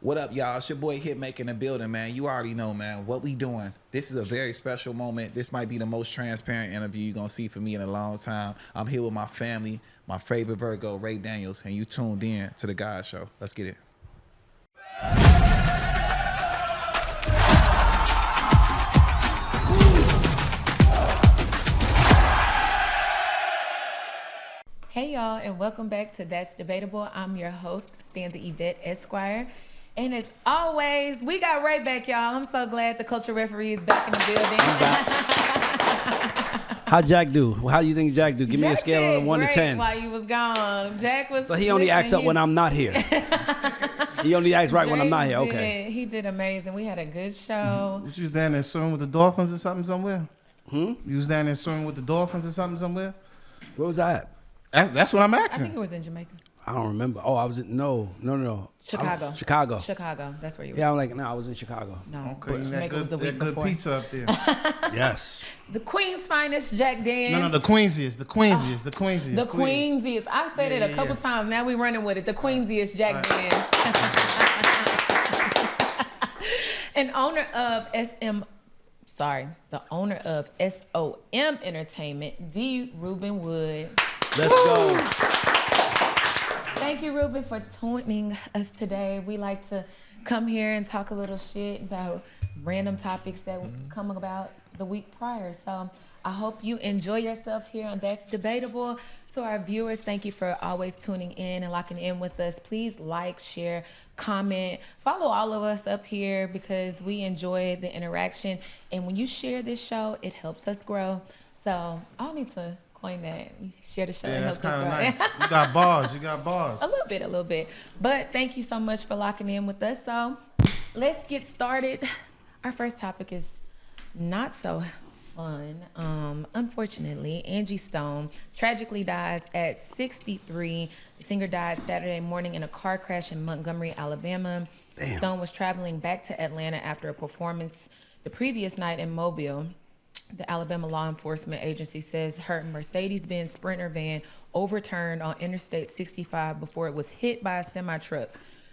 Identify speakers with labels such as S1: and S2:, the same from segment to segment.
S1: What up, y'all? It's your boy Hitmaker in the building, man. You already know, man, what we doing. This is a very special moment. This might be the most transparent interview you're going to see from me in a long time. I'm here with my family, my favorite Virgo, Ray Daniels, and you tuned in to The God Show. Let's get it.
S2: Hey, y'all, and welcome back to That's Debatable. I'm your host, Stanza Yvette Esq. And as always, we got Ray back, y'all. I'm so glad the culture referee is back in the building.
S3: How Jack do? How do you think Jack do? Give me a scale of 1 to 10.
S2: While you was gone, Jack was.
S3: So he only acts up when I'm not here. He only acts right when I'm not here. Okay.
S2: He did amazing. We had a good show.
S4: You was down there swimming with the dolphins or something somewhere? You was down there swimming with the dolphins or something somewhere?
S3: Where was I at?
S4: That's what I'm
S2: I
S4: asking.
S2: think it was in Jamaica.
S3: I don't remember. Oh, I was in no.
S2: Chicago.
S3: Chicago.
S2: That's where you were.
S3: Yeah, I'm like, no, I was in Chicago.
S2: No.
S4: Okay, that good pizza up there.
S3: Yes.
S2: The Queen's finest, Jack Danz.
S4: No, the Queensiest.
S2: The
S4: Queensiest.
S2: I said it a couple times. Now we running with it. The Queensiest, Jack Danz. And owner of the owner of SOM Entertainment, the Ruben Wood.
S3: Let's go.
S2: Thank you, Ruben, for joining us today. We like to come here and talk a little shit about random topics that come about the week prior. So I hope you enjoy yourself here on That's Debatable. To our viewers, thank you for always tuning in and locking in with us. Please like, share, comment, follow all of us up here because we enjoy the interaction. And when you share this show, it helps us grow. So I'll need to coin that. You share the show, it helps us grow.
S4: Nice. You got bars.
S2: A little bit. But thank you so much for locking in with us. So let's get started. Our first topic is not so fun. Unfortunately, Angie Stone tragically dies at 63. The singer died Saturday morning in a car crash in Montgomery, Alabama. Damn. Stone was traveling back to Atlanta after a performance the previous night in Mobile. The Alabama law enforcement agency says her Mercedes-Benz Sprinter van overturned on Interstate 65 before it was hit by a semi-truck.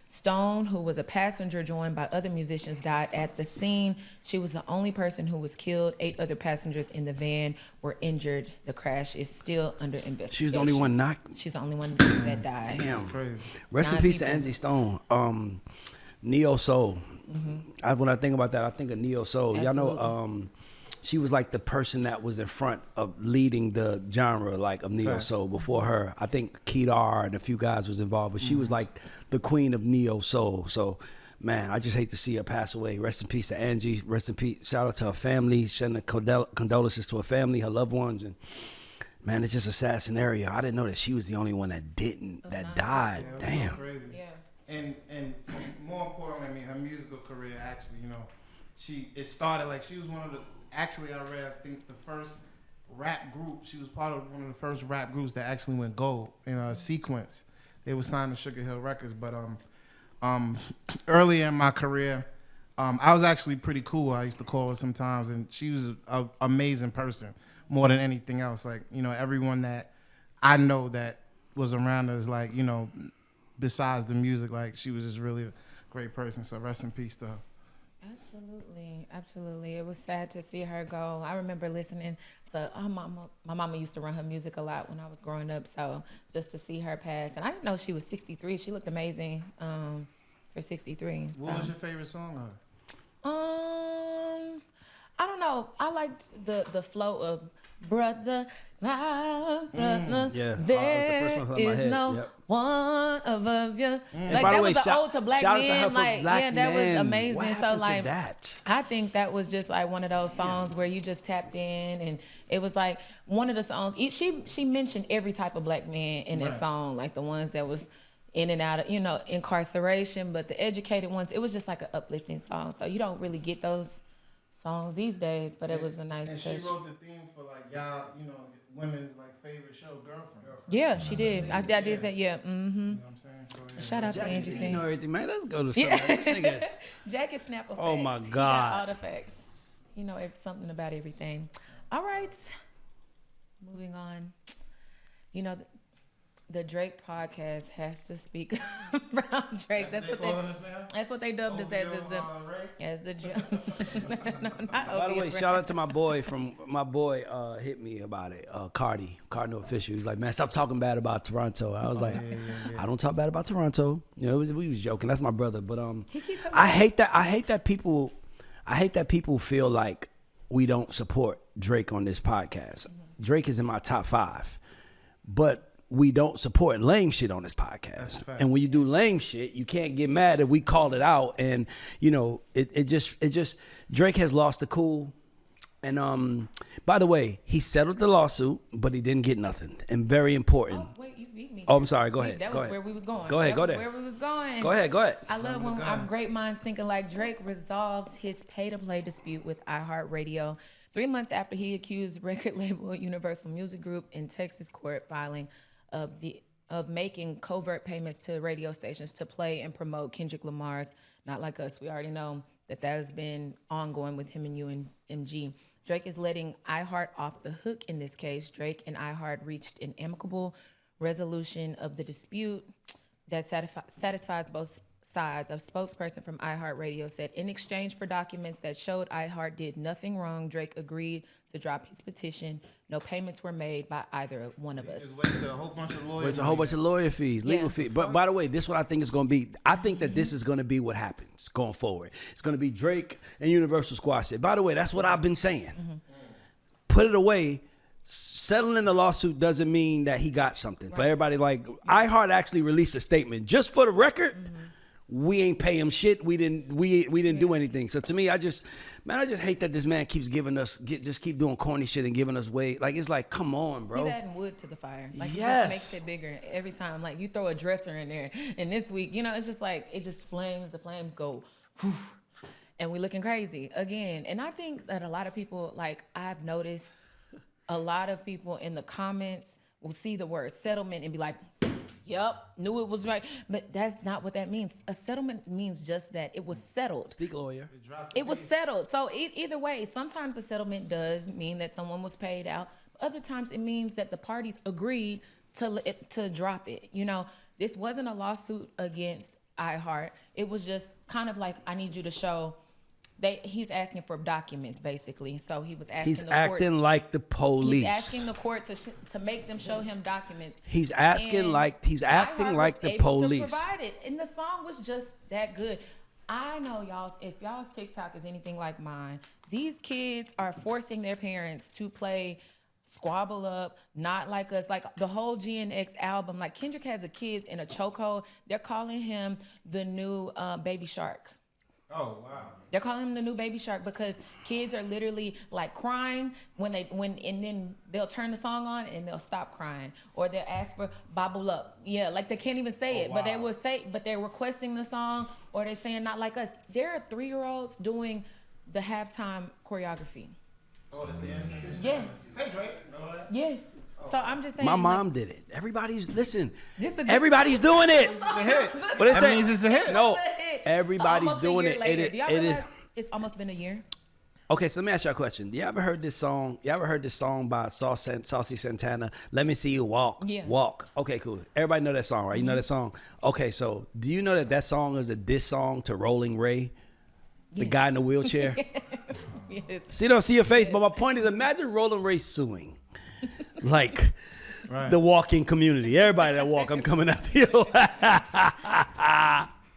S2: Stone, who was a passenger joined by other musicians, died at the scene. She was the only person who was killed. 8 other passengers in the van were injured. The crash is still under investigation.
S3: She was the only one knocked?
S2: She's the only one that died.
S4: That's crazy.
S3: Rest in peace to Angie Stone. Neo Soul. When I think about that, I think of Neo Soul.
S2: Absolutely.
S3: Y'all know she was like the person that was in front of leading the genre like of Neo Soul. Before her, I think Kedar and a few guys was involved, but she was like the queen of Neo Soul. So, man, I just hate to see her pass away. Rest in peace to Angie. Rest in peace. Shout out to her family. Sending condolences to her family, her loved ones, and man, it's just a sad scenario. I didn't know that she was the only one that died.
S4: Yeah,
S3: damn.
S4: So crazy.
S2: Yeah.
S4: And more importantly, I mean, her musical career actually, it started like she was one of the. Actually, I read, I think the first rap group. She was part of one of the first rap groups that actually went gold in a sequence. They were signed to Sugar Hill Records, but earlier in my career, I was actually pretty cool. I used to call her sometimes, and she was an amazing person more than anything else. Like, everyone that I know that was around us, like, besides the music, like, she was just really a great person. So rest in peace to her.
S2: Absolutely. It was sad to see her go. I remember listening to her mama. My mama used to run her music a lot when I was growing up. So just to see her pass, and I didn't know she was 63. She looked amazing for 63.
S4: What was your favorite song of
S2: her? I don't know. I liked the flow of brother. There is no one above you. Like that was an ode to black men. Like that was amazing. So like I think that was just like one of those songs where you just tapped in, and it was like one of the songs. She mentioned every type of black man in that song, like the ones that was in and out of incarceration, but the educated ones. It was just like an uplifting song. So you don't really get those songs these days, but it was a nice touch.
S4: And she wrote the theme for like y'all, women's like favorite show, Girlfriend.
S2: Yeah, she did. I did say, yeah. Mm-hmm.
S4: You know what I'm saying? So, yeah.
S2: Shout out to Angie Stone.
S3: You know everything, man. Let's go to something.
S2: Jack is snap of facts.
S3: Oh my God.
S2: He got all the facts. Something about everything. All right. Moving on. the Drake podcast has to speak around Drake. That's what they dubbed us as the no, not
S3: By the way,
S2: OVO,
S3: shout out to my boy hit me about it. Cardinal Official. He's like, man, stop talking bad about Toronto. I was like, I don't talk bad about Toronto. You know, we was joking. That's my brother. But I hate that people feel like we don't support Drake on this podcast. Drake is in my top 5, but we don't support lame shit on this podcast. And when you do lame shit, you can't get mad if we call it out. And you know, it just Drake has lost the cool. And by the way, he settled the lawsuit, but he didn't get nothing. And very important.
S2: Oh, wait, you beat me.
S3: Oh, I'm sorry. Go ahead.
S2: That was where we was going.
S3: Go ahead. Go
S2: there.
S3: there.
S2: Where we was going.
S3: Go ahead.
S2: I love when our great minds thinking like Drake resolves his pay-to-play dispute with iHeartRadio 3 months after he accused record label Universal Music Group in Texas court filing of making covert payments to radio stations to play and promote Kendrick Lamar's Not Like Us. We already know that has been ongoing with him and UMG. Drake is letting iHeart off the hook in this case. Drake and iHeart reached an amicable resolution of the dispute that satisfies both sides. A spokesperson from iHeartRadio said, in exchange for documents that showed iHeart did nothing wrong, Drake agreed to drop his petition. No payments were made by either one of us.
S4: It wasted a whole bunch of lawyers.
S3: It's a whole bunch of lawyer fees, legal fees. But by the way, this is what I think is going to be. I think that this is going to be what happens going forward. It's going to be Drake and Universal squash it. By the way, that's what I've been saying. Put it away. Settling the lawsuit doesn't mean that he got something. For everybody, like, iHeart actually released a statement. Just for the record, we ain't pay him shit. We didn't do anything. So to me, I just hate that this man keeps giving us, just keep doing corny shit and giving us way. Like, it's like, come on, bro.
S2: He's adding wood to the fire. Like, he just makes it bigger every time. Like, you throw a dresser in there, and this week, you know, it's just like, it just flames. The flames go, whew, and we looking crazy again. And I think that a lot of people, like, I've noticed a lot of people in the comments will see the word settlement and be like, yep, knew it was right. But that's not what that means. A settlement means just that. It was settled.
S3: Speak lawyer.
S2: It was settled. So either way, sometimes a settlement does mean that someone was paid out. Other times it means that the parties agreed to drop it. You know, this wasn't a lawsuit against iHeart. It was just kind of like, I need you to show. He's asking for documents, basically. So he was asking the court. He's
S3: acting like the police.
S2: He's asking the court to make them show him documents.
S3: He's acting like the police.
S2: To provide it, and the song was just that good. I know if y'all's TikTok is anything like mine, these kids are forcing their parents to play Squabble Up, Not Like Us, like the whole GNX album. Like, Kendrick has a kids in a chokehold. They're calling him the new Baby Shark.
S4: Oh, wow.
S2: They're calling him the new Baby Shark because kids are literally like crying and then they'll turn the song on and they'll stop crying, or they'll ask for Bobble Up. Yeah, like they can't even say it, wow. But they're requesting the song, or they're saying Not Like Us. There are 3-year-olds doing the halftime choreography.
S4: Oh, the dance.
S2: Yes.
S4: Say Drake.
S2: Yes. So I'm just saying.
S3: My mom did it. Everybody's doing it.
S4: What that means it's a hit.
S3: No, everybody's doing it.
S2: Do y'all realize it's almost been a year?
S3: Okay, so let me ask you a question. You ever heard this song? By Saucy Santana? Let me see you walk.
S2: Yeah.
S3: Walk. Okay, cool. Everybody know that song, right? You know that song. Okay, so do you know that song is a diss song to Rolling Ray, the guy in the wheelchair?
S2: Yes.
S3: See, don't see your face, but my point is, imagine Rolling Ray suing. Like the walking community. Everybody that walk, I'm coming after you.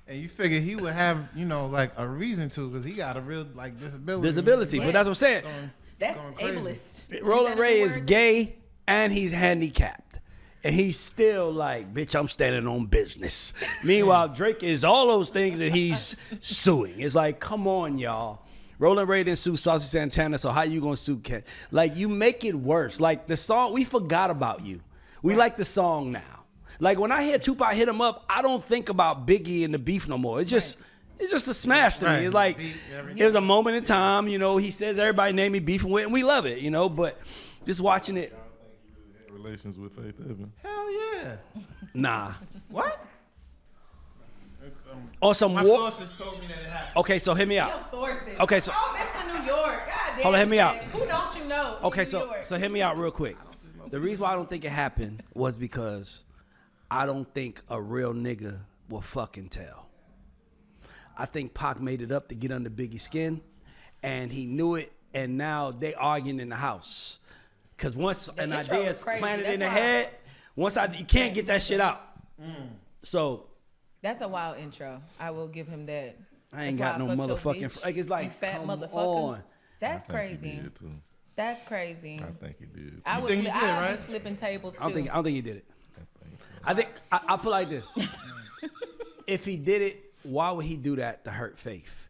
S4: And you figure he would have, like a reason to, because he got a real disability.
S3: Disability, but that's what I'm saying.
S2: That's ableist.
S3: Roland Ray is gay and he's handicapped. And he's still like, bitch, I'm standing on business. Meanwhile, Drake is all those things and he's suing. It's like, come on, y'all. Roland Ray didn't sue Saucy Santana, so how you gonna sue Ken? Like, you make it worse. Like, the song, we forgot about you. We like the song now. Like, when I hear Tupac hit him up, I don't think about Biggie and the beef no more. It's just a smash to me. It's like, it was a moment in time, he says everybody name me beefing with, and we love it, but just watching it.
S5: I don't think you really had relations with Faith Evans.
S4: Hell yeah.
S3: Nah.
S4: What?
S3: Or some
S4: My sources told me that it happened.
S3: Okay, so hit me out.
S2: Your sources.
S3: Okay, so
S2: that's the New York. God damn.
S3: Hold on, hit me out.
S2: Who don't you know?
S3: Okay, so hit me out real quick. The reason why I don't think it happened was because I don't think a real nigga will fucking tell. I think Pac made it up to get under Biggie's skin, and he knew it, and now they arguing in the house. Because once an idea is planted in the head, you can't get that shit out. So
S2: that's a wild intro. I will give him that.
S3: I ain't got no motherfucking. Like it's like,
S2: you fat
S3: come
S2: motherfucker.
S3: on.
S2: That's
S5: I think
S2: crazy.
S5: He did too.
S2: That's crazy.
S5: I think he did.
S2: I would
S4: think he did,
S2: I'd
S4: right?
S2: be flipping tables too.
S3: I don't think he did it.
S5: I think so.
S3: I'll put it like this. If he did it, why would he do that to hurt Faith?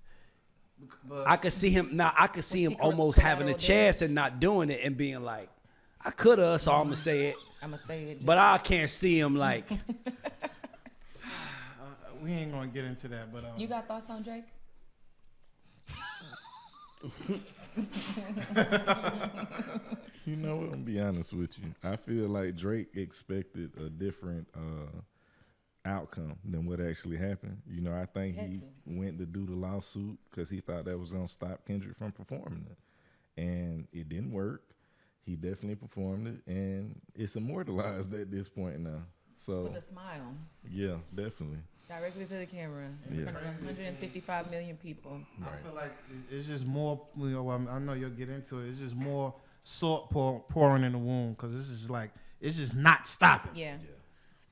S4: But
S3: I could see him now. I could see him
S2: Which
S3: almost having a
S2: collateral
S3: chance
S2: damage.
S3: and not doing it and being like, I could have, so I'm gonna say it.
S2: I'm gonna say it.
S3: But I can't see him like.
S4: we ain't gonna get into that. But
S2: You got thoughts on Drake?
S5: You know what? I'm gonna be honest with you. I feel like Drake expected a different outcome than what actually happened. You know, I think he went to do the lawsuit because he thought that was gonna stop Kendrick from performing it, and it didn't work. He definitely performed it, and it's immortalized at this point now. So
S2: With a smile,
S5: yeah, definitely.
S2: directly to the camera, in
S5: Yeah.
S2: front of 155 million people.
S4: I feel like it's just more. You know, I know you'll get into it. It's just more salt pouring in the wound because this is like it's just not stopping.
S2: Yeah.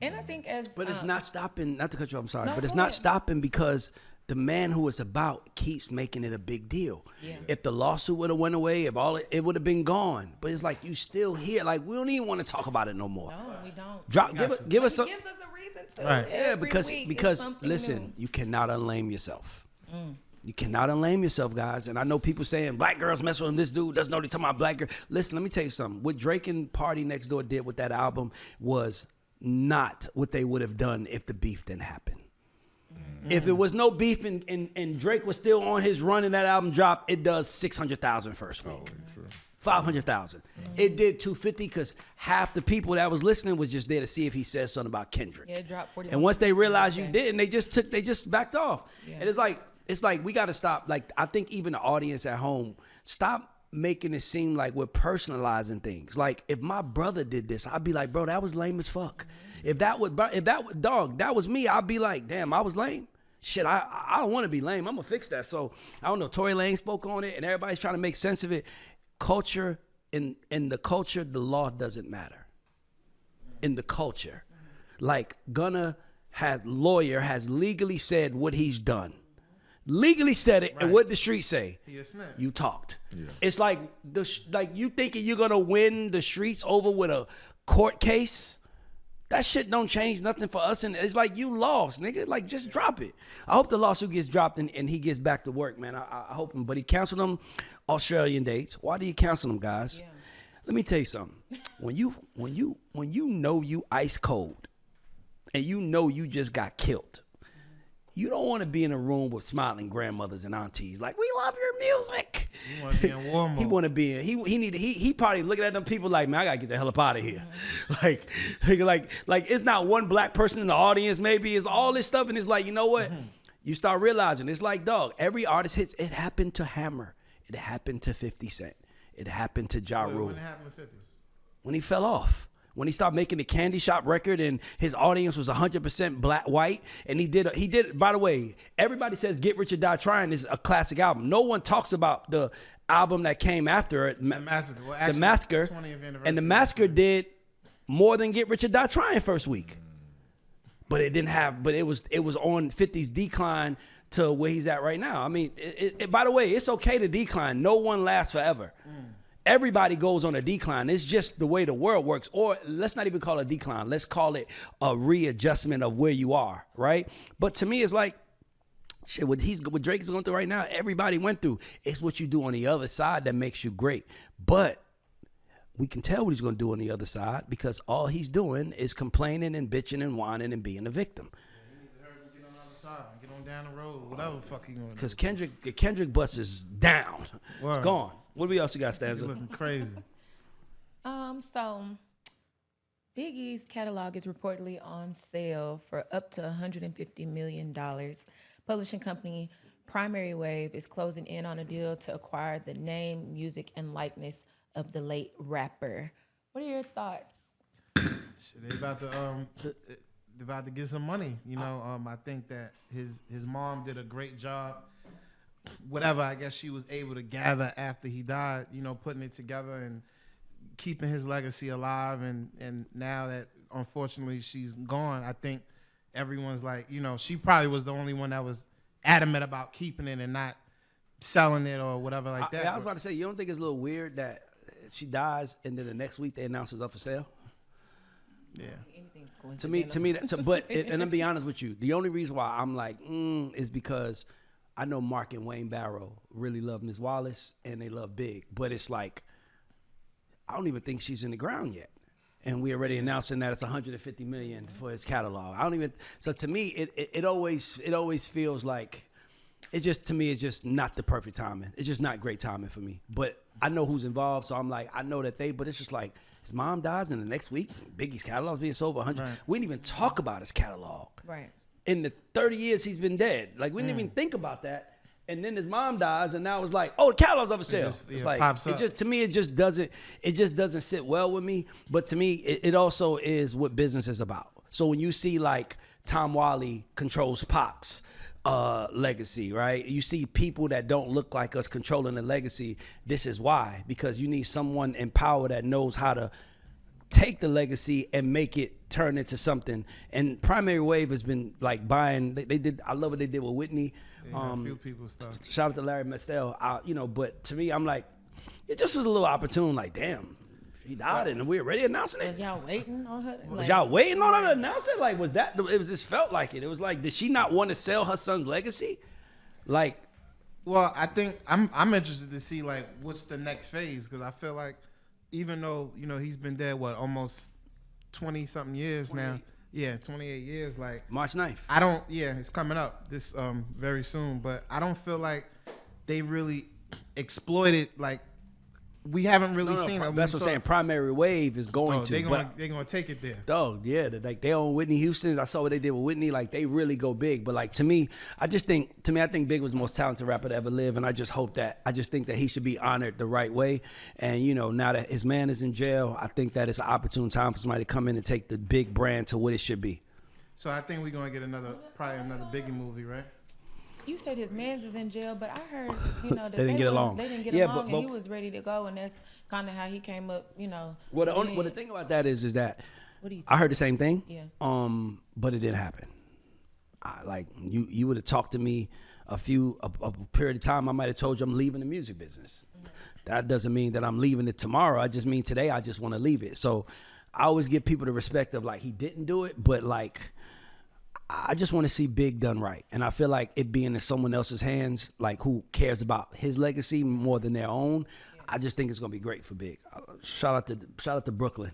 S2: And I think
S3: But it's not stopping. Not to cut you off, I'm sorry.
S2: No,
S3: but it's
S2: go
S3: not
S2: ahead.
S3: stopping because the man who it's about keeps making it a big deal.
S2: Yeah.
S3: If the lawsuit would have went away, if all it would have been gone. But it's like you still here. Like we don't even want to talk about it no more.
S2: No, we don't.
S3: Give us
S2: It
S3: some.
S2: gives us a reason to.
S4: Right.
S3: Yeah,
S2: Every
S3: because
S2: week
S3: because
S2: it's something
S3: listen,
S2: new.
S3: you cannot unlame yourself. You cannot unlame yourself, guys. And I know people saying black girls mess with him. This dude doesn't know they talking about black girl. Listen, let me tell you something. What Drake and Party Next Door did with that album was not what they would have done if the beef didn't happen. If it was no beef and Drake was still on his run and that album dropped, it does 600,000 first week. 500,000. It did 250 because half the people that was listening was just there to see if he said something about Kendrick.
S2: Yeah, it dropped 41%.
S3: And once they realized you didn't, they just backed off.
S2: Yeah.
S3: And it's like we got to stop. Like I think even the audience at home, stop making it seem like we're personalizing things. Like if my brother did this, I'd be like, bro, that was lame as fuck. If that was me, I'd be like, damn, I was lame. Shit, I don't want to be lame. I'm gonna fix that. So I don't know. Tory Lanez spoke on it, and everybody's trying to make sense of it. Culture in the culture, the law doesn't matter. In the culture, like Gunna lawyer has legally said what he's done. Legally said it, and what the streets say?
S4: He a snitch.
S3: You talked.
S5: Yeah.
S3: It's like you thinking you're gonna win the streets over with a court case. That shit don't change nothing for us, and it's like you lost, nigga. Like just drop it. I hope the lawsuit gets dropped and he gets back to work, man. I hope him, but he canceled them Australian dates. Why do you cancel them, guys?
S2: Yeah.
S3: Let me tell you something. When you know you ice cold, and you know you just got killed. You don't want to be in a room with smiling grandmothers and aunties like, we love your music.
S4: You want to be in war mode.
S3: He want to be in. He probably looking at them people like, man, I gotta get the hell up out of here. Like it's not one black person in the audience. Maybe it's all this stuff, and it's like, you know what? You start realizing it's like, dog. Every artist hits. It happened to Hammer. It happened to 50 Cent. It happened to Ja Rule.
S4: When it happened to 50s.
S3: When he fell off. When he stopped making the Candy Shop record and his audience was 100% white, and he did. By the way, everybody says "Get Rich or Die Trying" is a classic album. No one talks about the album that came after it,
S4: The Massacre. Well,
S3: The
S4: actually,
S3: Massacre,
S4: 20th anniversary.
S3: and The Massacre did more than "Get Rich or Die Trying" first week. But it didn't have. But it was on 50's decline to where he's at right now. I mean, by the way, it's okay to decline. No one lasts forever. Everybody goes on a decline. It's just the way the world works. Or let's not even call it a decline. Let's call it a readjustment of where you are, right? But to me, it's like, shit, what Drake is going through right now, everybody went through. It's what you do on the other side that makes you great. But we can tell what he's going to do on the other side because all he's doing is complaining and bitching and whining and being a victim.
S4: You need to hurry and get on the other side. Get on down the road. Whatever the fuck you going to do.
S3: Because Kendrick bus is down.
S4: Word.
S3: It's gone. What we else got,
S4: You
S3: Stanza?
S4: looking crazy.
S2: So Biggie's catalog is reportedly on sale for up to $150 million. Publishing company Primary Wave is closing in on a deal to acquire the name, music, and likeness of the late rapper. What are your thoughts?
S4: Shit, they about to about to get some money. You know, I think that his mom did a great job. Whatever I guess she was able to gather after he died, you know, putting it together and keeping his legacy alive. And now that unfortunately she's gone, I think everyone's like, you know, she probably was the only one that was adamant about keeping it and not selling it or whatever like that.
S3: I was about to say, you don't think it's a little weird that she dies and then the next week they announce it's up for sale?
S4: Yeah.
S2: Anything's
S3: To me, and I'll be honest with you, the only reason why I'm like, is because I know Mark and Wayne Barrow really love Miss Wallace and they love Big, but it's like, I don't even think she's in the ground yet. And we already announcing that it's $150 million for his catalog. I don't even, so to me, it always feels like, it's just not the perfect timing. It's just not great timing for me. But I know who's involved, so I'm like, I know that but it's just like, his mom dies and the next week, Biggie's catalog's being sold for 100.
S4: Right.
S3: We didn't even talk about his catalog.
S2: Right.
S3: In the 30 years he's been dead. Like, we didn't even think about that. And then his mom dies, and now it's like, oh, the catalog's up for sale. It's like,
S4: pops up.
S3: to me, it just doesn't sit well with me. But to me, it also is what business is about. So when you see like Tom Wally controls Pac's legacy, right? You see people that don't look like us controlling the legacy. This is why, because you need someone in power that knows how to take the legacy and make it turn into something. And Primary Wave has been like buying. They did. I love what they did with Whitney.
S4: A few people stuff.
S3: Shout out to Larry Mestel. You know, but to me, I'm like, it just was a little opportune. Like, damn, he died, and we're already announcing it.
S2: Was y'all waiting on her?
S3: Was y'all waiting on her to announce it? Like, was that? It was. This felt like it. It was like, did she not want to sell her son's legacy? Like,
S4: well, I think I'm interested to see like what's the next phase, because I feel like even though, you know, he's been dead almost 20 something years 28. Now. Yeah, 28 years. Like
S3: March 9th.
S4: It's coming up this very soon, but I don't feel like they really exploited, like, we haven't really seen it.
S3: That's what I'm saying. Primary Wave is going to.
S4: They're gonna take it there.
S3: Dog, yeah. Like, they own Whitney Houston. I saw what they did with Whitney. Like, they really go big. But like, to me, I think Big was the most talented rapper to ever live, and I just think that he should be honored the right way. And you know, now that his man is in jail, I think that it's an opportune time for somebody to come in and take the Big brand to what it should be.
S4: So I think we're gonna get probably another Biggie movie, right?
S2: You said his man's is in jail, but I heard, you know, that
S3: they didn't get along.
S2: They didn't get along, and he was ready to go, and that's kind of how he came up, you know.
S3: Well, the thing about that is that
S2: what do you think?
S3: I heard the same thing.
S2: Yeah.
S3: But it didn't happen. Like, you would have talked to me a period of time, I might have told you I'm leaving the music business. Mm-hmm. That doesn't mean that I'm leaving it tomorrow. I just mean today I just want to leave it. So I always give people the respect of, like, he didn't do it, but like, I just want to see Big done right. And I feel like it being in someone else's hands, like, who cares about his legacy more than their own, I just think it's going to be great for Big. Shout out to Brooklyn.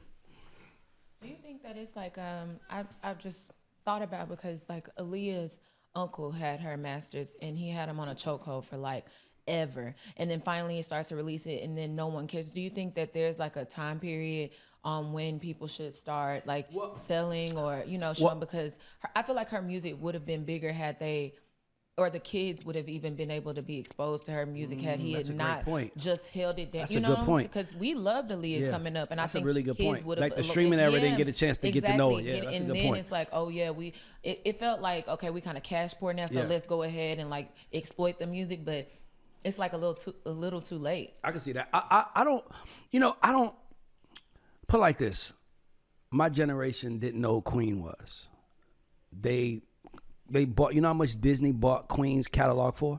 S2: Do you think that it's like, I've just thought about, because like Aaliyah's uncle had her masters and he had him on a chokehold for like ever. And then finally he starts to release it and then no one cares. Do you think that there's like a time period when people should start like selling or, you know, showing? Because I feel like her music would have been bigger had they, or the kids would have even been able to be exposed to her music had he had not just held it down.
S3: That's
S2: you
S3: a
S2: know,
S3: good point.
S2: Because we loved Aaliyah coming up, and
S3: that's
S2: I think
S3: a really good
S2: kids
S3: point.
S2: would have
S3: Like, the streaming era didn't get a chance to get to know it. Yeah, that's a
S2: and
S3: good
S2: then
S3: point.
S2: it's like, oh yeah, it felt like, okay, we kind of cash poor now, so let's go ahead and like exploit the music, but it's like a little too late.
S3: I can see that. I don't put it like this. My generation didn't know who Queen was. They bought, you know how much Disney bought Queen's catalog for?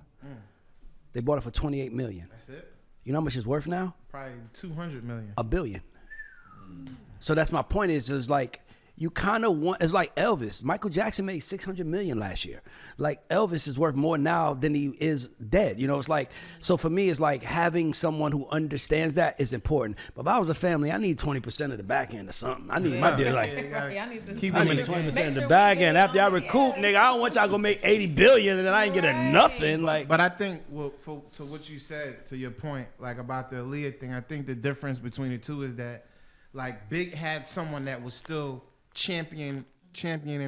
S3: They bought it for $28 million.
S4: That's it?
S3: You know how much it's worth now?
S4: Probably $200 million.
S3: $1 billion. So that's my point is like, you kind of want, it's like Elvis. Michael Jackson made $600 million last year. Like, Elvis is worth more now than he is dead. You know, it's like, so for me, it's like having someone who understands that is important. But if I was a family, I need 20% of the back end or something. I need my deal like,
S2: I need to
S4: keep
S3: I
S4: him in
S3: need
S4: the
S3: 20% of the back end. After I recoup, nigga, I don't want y'all gonna make $80 billion and then I ain't getting nothing. Like,
S4: but I think, to what you said, to your point, like about the Aaliyah thing, I think the difference between the two is that, like, Big had someone that was still championing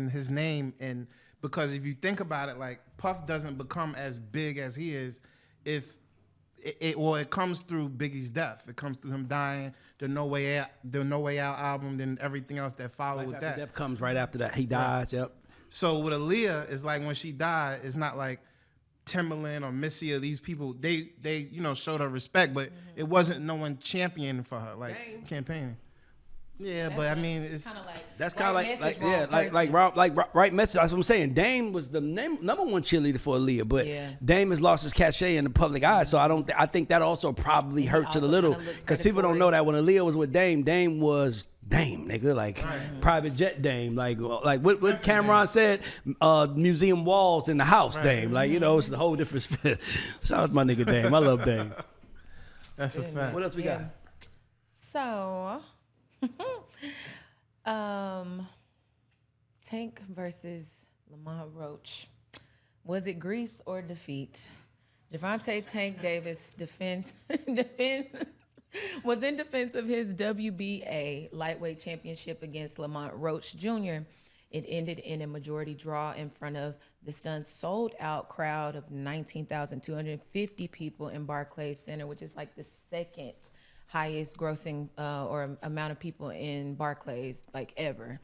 S4: his name, and because if you think about it, like, Puff doesn't become as big as he is if it comes through Biggie's death. It comes through him dying, the No Way Out album, then everything else that followed
S3: Life
S4: with
S3: After
S4: that.
S3: Death comes right after that. He dies. Yep.
S4: So with Aaliyah, it's like when she died, it's not like Timberland or Missy or these people. They showed her respect, but it wasn't no one championing for her, like campaigning. Yeah, but I mean, it's
S2: kind of like
S3: That's kind of
S2: right
S3: like
S2: message,
S3: right message. That's what I'm saying. Dame was the number one cheerleader for Aaliyah, but Dame has lost his cachet in the public eye. So I think that also probably hurts it a little because people don't know that when Aaliyah was with Dame, Dame was Dame, nigga, like private jet Dame, like what Cameron said, museum walls in the house Dame, like it's the whole different spin. Shout out to my nigga Dame. I love Dame.
S4: That's a fact.
S3: What else we got?
S2: So, Tank versus Lamont Roach. Was it grease or defeat? Javante Tank Davis was in defense of his WBA lightweight championship against Lamont Roach Jr. It ended in a majority draw in front of the stunned sold-out crowd of 19,250 people in Barclays Center, which is like the second highest grossing or amount of people in Barclays like ever.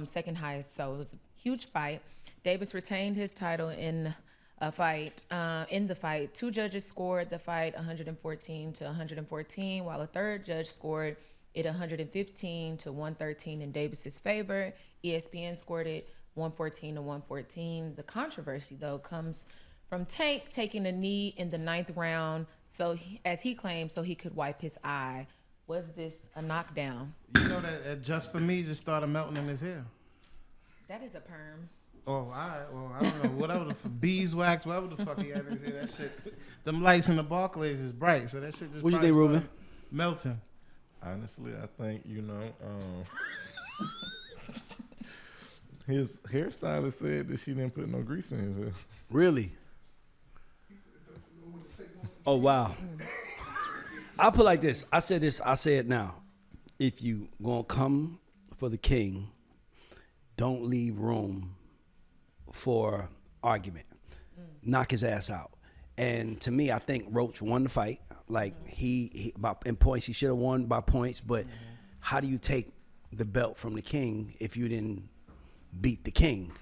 S2: Second highest, so it was a huge fight. Davis retained his title in a fight. In the fight, two judges scored the fight 114 to 114, while a third judge scored it 115 to 113 in Davis's favor. ESPN scored it 114 to 114. The controversy, though, comes from Tank taking a knee in the 9th round, as he claimed, so he could wipe his eye. Was this a knockdown?
S4: You know that Just For Me just started melting in his hair.
S2: That is a perm.
S4: Oh, all right. Well, I don't know. Whatever the beeswax, whatever the fuck he had in his hair, that shit. Them lights in the Barclays is bright, so that shit just.
S3: What you think, Ruben?
S4: Melting.
S5: Honestly, I think his hairstylist said that she didn't put no grease in his hair.
S3: Really? Oh, wow. I'll put it like this. I said this, I say it now. If you gonna come for the king, don't leave room for argument. Knock his ass out. And to me, I think Roach won the fight. Like he in points, he should have won by points, but how do you take the belt from the king if you didn't beat the king?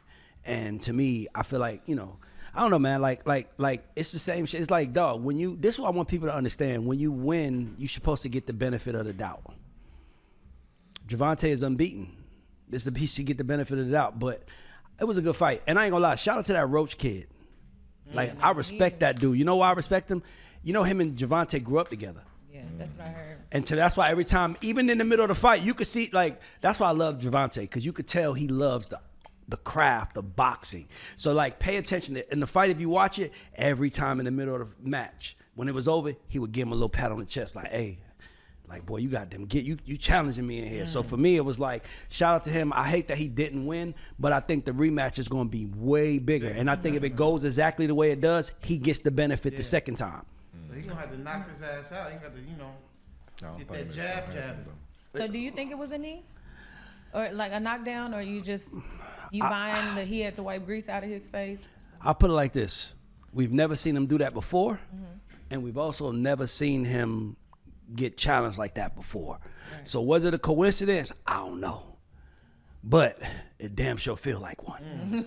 S3: And to me, I feel like, I don't know, man. Like it's the same shit. It's like, dog, this is what I want people to understand. When you win, you're supposed to get the benefit of the doubt. Javante is unbeaten. This is the piece you get the benefit of the doubt. But it was a good fight. And I ain't gonna lie, shout out to that Roach kid. Like, I respect that dude. You know why I respect him? Him and Javante grew up together.
S2: Yeah, that's what I heard.
S3: And that's why every time, even in the middle of the fight, you could see, like, that's why I love Javante, because you could tell he loves the craft of boxing. So, like, pay attention. In the fight, if you watch it, every time in the middle of the match, when it was over, he would give him a little pat on the chest, like, hey, like, boy, you got them. You challenging me in here. So for me, it was like, shout out to him. I hate that he didn't win, but I think the rematch is going to be way bigger. And I think if it goes exactly the way it does, he gets the benefit the second time.
S4: He's going to have to knock his ass out. He got to, get that jab.
S2: So do you think it was a knee? Or like a knockdown? Or you buying that he had to wipe grease out of his face?
S3: I'll put it like this. We've never seen him do that before. And we've also never seen him get challenged like that before. Right. So was it a coincidence? I don't know. But it damn sure feel like one.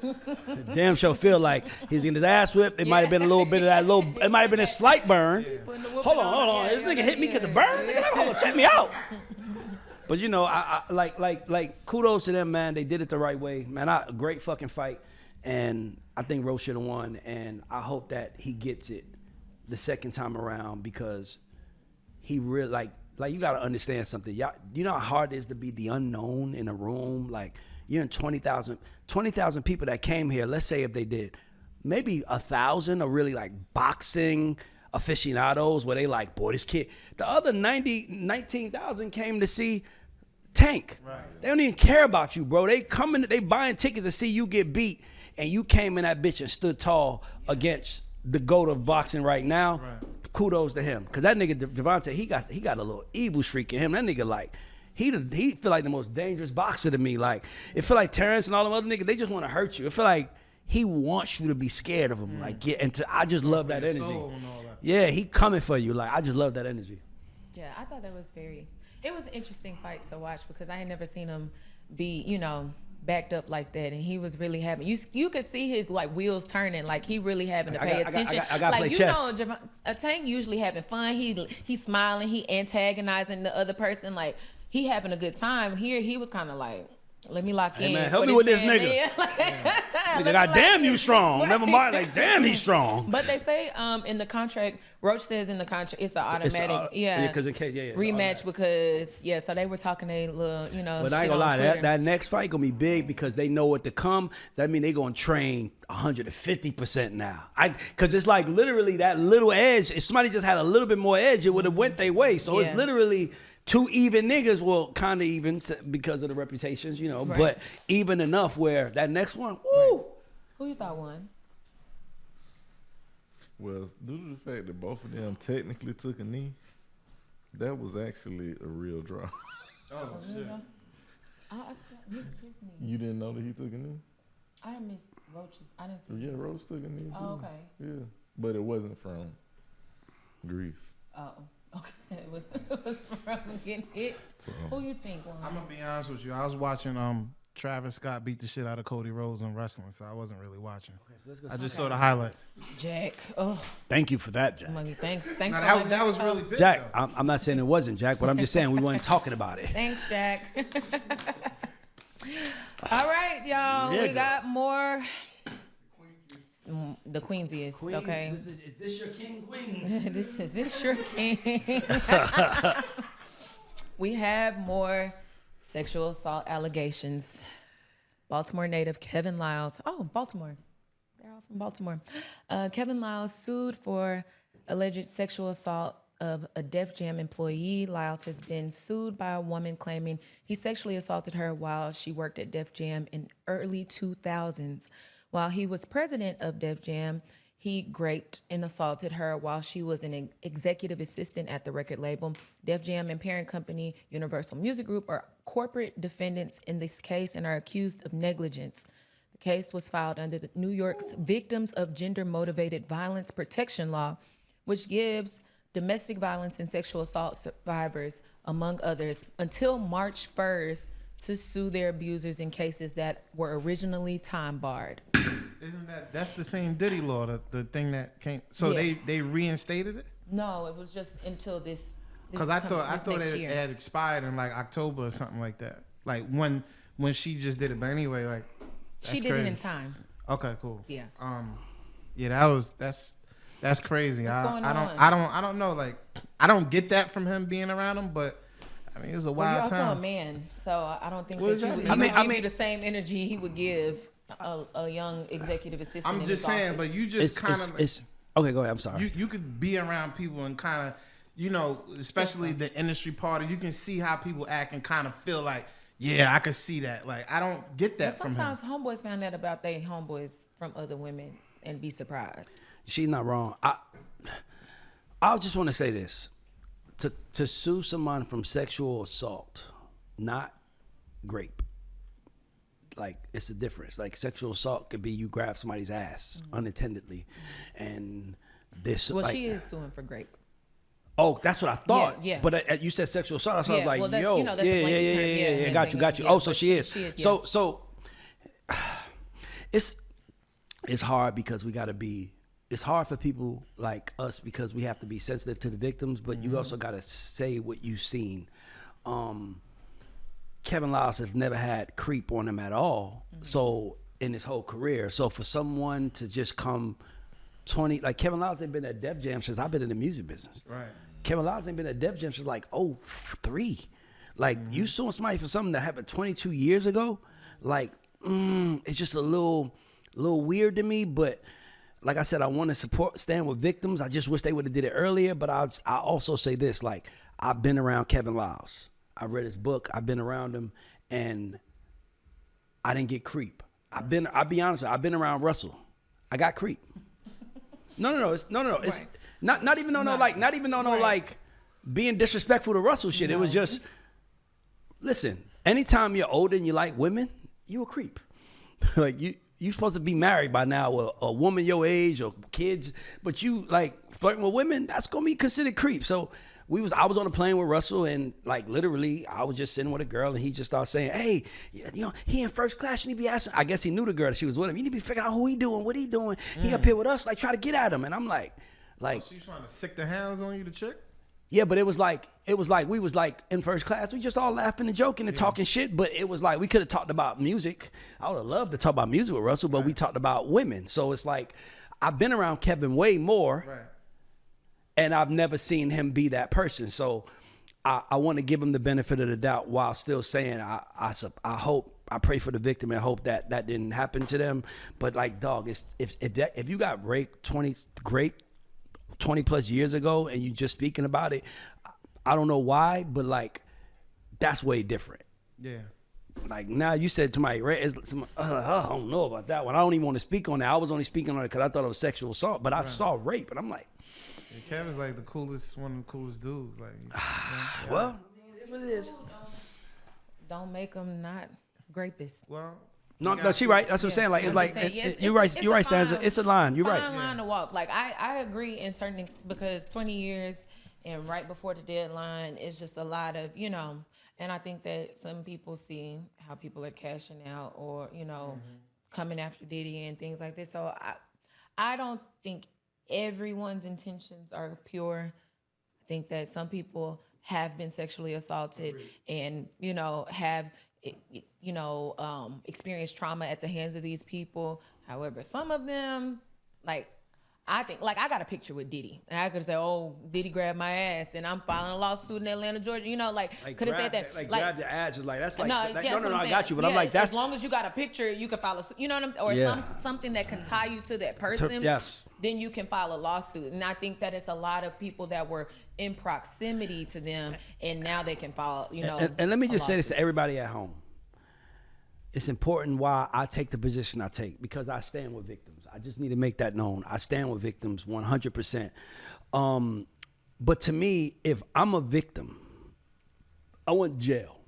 S3: It damn sure feel like he's getting his ass whipped. It might have been a little bit of that it might have been a slight burn. Hold on. This nigga hit me because of burn? Nigga, hold on, check me out. But I like kudos to them, man. They did it the right way. Man, a great fucking fight. And I think Roach should have won. And I hope that he gets it the second time around, because he really, like you got to understand something. Y'all, you know how hard it is to be the unknown in a room? Like, you're in 20,000 people that came here. Let's say if they did, maybe 1,000 are really like boxing aficionados where they like, boy, this kid. The other 19,000 came to see Tank. Right. They don't even care about you, bro. They buying tickets to see you get beat, and you came in that bitch and stood tall against the GOAT of boxing right now. Right. Kudos to him, because that nigga Javante, he got a little evil streak in him. That nigga, like, he feel like the most dangerous boxer to me. Like, it feel like Terrence and all them other niggas, they just want to hurt you. It feel like he wants you to be scared of him. Like, yeah, and I just love that energy.
S4: Soul and all that.
S3: Yeah, he coming for you. Like, I just love that energy.
S2: Yeah, I thought that was it was an interesting fight to watch because I had never seen him be, backed up like that, and he was really having you could see his like wheels turning, like he really having to pay attention.
S3: I gotta
S2: like
S3: play chess.
S2: Tank usually having fun. He's smiling, he antagonizing the other person, like he having a good time. Here he was kind of like, let me lock in.
S3: Man, help me with this nigga. Nigga, goddamn you strong. Never mind, like damn he's strong.
S2: But they say in the contract, Roach says in the contract it's an automatic,
S3: because in case,
S2: rematch because so they were talking a little,
S3: But I ain't gonna lie, that next fight gonna be big because they know what to come. That mean they gonna train 150% now. Because it's like literally that little edge. If somebody just had a little bit more edge, it would have went their way. So it's literally two even niggas, well, kind of even because of the reputations,
S2: Right.
S3: but even enough where that next one, woo.
S2: Right. Who you thought won?
S5: Well, due to the fact that both of them technically took a knee, that was actually a real draw.
S4: Oh shit.
S2: I missed his knee.
S5: You didn't know that he took a knee?
S2: I didn't miss Roach's. I didn't see.
S5: Yeah, Roach took a knee.
S2: Oh,
S5: too.
S2: okay.
S5: Yeah, but it wasn't from Greece.
S2: Oh, okay. It was from getting hit.
S5: So,
S2: Who you think won?
S4: I'm gonna be honest with you. I was watching Travis Scott beat the shit out of Cody Rhodes in wrestling, so I wasn't really watching.
S3: Okay, so let's go.
S4: I just saw the highlights.
S2: Jack. Oh,
S3: Thank you for that, Jack.
S2: money. Thanks.
S4: Now, that was really big.
S3: Jack,
S4: though.
S3: I'm not saying it wasn't Jack, but I'm just saying we weren't talking about it.
S2: Thanks, Jack. All right, y'all.
S3: Yeah,
S2: we
S3: girl.
S2: got more. The Queensiest.
S3: Queens,
S2: Okay.
S3: Is this your king, Queens?
S2: This is it, sure king. We have more sexual assault allegations. Baltimore native Kevin Liles. Oh, Baltimore. They're all from Baltimore. Kevin Liles sued for alleged sexual assault of a Def Jam employee. Liles has been sued by a woman claiming he sexually assaulted her while she worked at Def Jam in early 2000s. While he was president of Def Jam, he raped and assaulted her while she was an executive assistant at the record label. Def Jam and parent company Universal Music Group are corporate defendants in this case and are accused of negligence. The case was filed under the New York's Victims of Gender-Motivated Violence Protection Law, which gives domestic violence and sexual assault survivors, among others, until March 1st to sue their abusers in cases that were originally time-barred.
S4: Isn't that's the same Diddy law, the thing that came? So
S2: Yeah.
S4: they reinstated it?
S2: No, it was just until this.
S4: Because I thought
S2: next
S4: it
S2: year.
S4: had expired in like October or something like that. Like when she just did it. But anyway, like
S2: She did it in time.
S4: Okay, cool.
S2: Yeah.
S4: Yeah, that's crazy.
S2: going on?
S4: I don't know. Like I don't get that from him being around him, but I mean it was a
S2: Well, you're
S4: wild
S2: also
S4: time.
S2: a man, so I don't think
S4: What
S2: that
S4: does
S2: you
S4: that
S2: would,
S4: mean?
S2: he would give you the same energy he would give a young executive assistant.
S4: I'm
S2: in
S4: just
S2: his
S4: saying,
S2: office.
S4: but you just kind of
S3: Okay, go ahead. I'm sorry.
S4: you could be around people and kind of, especially the industry parties, you can see how people act and kind of feel like, yeah, I could see that. Like, I don't get that
S2: But
S4: from him.
S2: sometimes homeboys found out about their homeboys from other women and be surprised.
S3: She's not wrong. I just want to say this: to sue someone from sexual assault, not rape. Like it's a difference. Like sexual assault could be you grab somebody's ass unattendedly, and this.
S2: Well,
S3: like,
S2: she is suing for rape.
S3: Oh, that's what I thought.
S2: Yeah.
S3: But you said sexual assault. So I was
S2: Yeah,
S3: like,
S2: well, that's-
S3: yo,
S2: that's the blanket term. Yeah,
S3: got you.
S2: yeah,
S3: Oh, so
S2: but
S3: she is.
S2: she is, yeah.
S3: So it's hard because we got to be. It's hard for people like us because we have to be sensitive to the victims, but you also got to say what you've seen. Kevin Liles has never had creep on him at all. So in his whole career, so for someone to just come 20, like Kevin Liles ain't been at Def Jam since I've been in the music business.
S4: Right.
S3: Kevin Liles ain't been at Def Jam since like 03. Like you suing somebody for something that happened 22 years ago, like it's just a little weird to me. But like I said, I want to stand with victims. I just wish they would have did it earlier. But I also say this: like I've been around Kevin Liles. I read his book. I've been around him, and I didn't get creep. I'll be honest. I've been around Russell. I got creep. No. It's
S2: Right.
S3: not even like being disrespectful to Russell shit. It was just listen. Anytime you're older and you like women, you a creep. Like you you supposed to be married by now, or a woman your age or kids, but you like flirting with women, that's gonna be considered creep. So I was on a plane with Russell, and like literally I was just sitting with a girl, and he just started saying, hey, you know, he in first class, you need to be asking. I guess he knew the girl that she was with him. You need to be figuring out who he doing, what he doing. He up here with us, like try to get at him. And I'm like,
S4: she's trying to sick the hands on you, the chick?
S3: yeah, but it was like we was like in first class. We just all laughing and joking and talking shit. But it was like we could have talked about music. I would have loved to talk about music with Russell, but we talked about women. So it's like I've been around Kevin way more, and I've never seen him be that person. So I want to give him the benefit of the doubt while still saying I hope, I pray for the victim and hope that didn't happen to them. But like, dog, if you got raped 20 plus years ago and you just speaking about it, I don't know why, but like that's way different.
S4: Yeah.
S3: Like now you said to my I don't know about that one. I don't even want to speak on that. I was only speaking on it because I thought it was sexual assault, but I saw rape and I'm like,
S4: yeah, Kevin's like the coolest, one of the coolest dudes. Like,
S3: well, it's what it is.
S2: Don't make them not grapists.
S4: Well,
S3: no, she right. That's what I'm saying. Like, it's like, you're right. You're right, Stanza. It's a line. You're right.
S2: Fine line to walk. Like, I agree in certain because 20 years and right before the deadline is just a lot of, you know, and I think that some people see how people are cashing out or, you know, coming after Diddy and things like this. So I don't think everyone's intentions are pure. I think that some people have been sexually assaulted and, you know, have experienced trauma at the hands of these people. However, some of them, like, I think, like, I got a picture with Diddy, and I could say, "Oh, Diddy grabbed my ass," and I'm filing a lawsuit in Atlanta, Georgia. You know, like could have said that.
S3: Like grab your ass is like that's like
S2: no,
S3: I got you, but I'm like that's
S2: as long as you got a picture, you can file a. You know what I'm saying? Or something that can tie you to that person.
S3: Yes.
S2: Then you can file a lawsuit, and I think that it's a lot of people that were in proximity to them, and now they can file. You know,
S3: and let me just say this to everybody at home. It's important why I take the position I take, because I stand with victims. I just need to make that known. I stand with victims 100%. But to me, if I'm a victim, I want jail.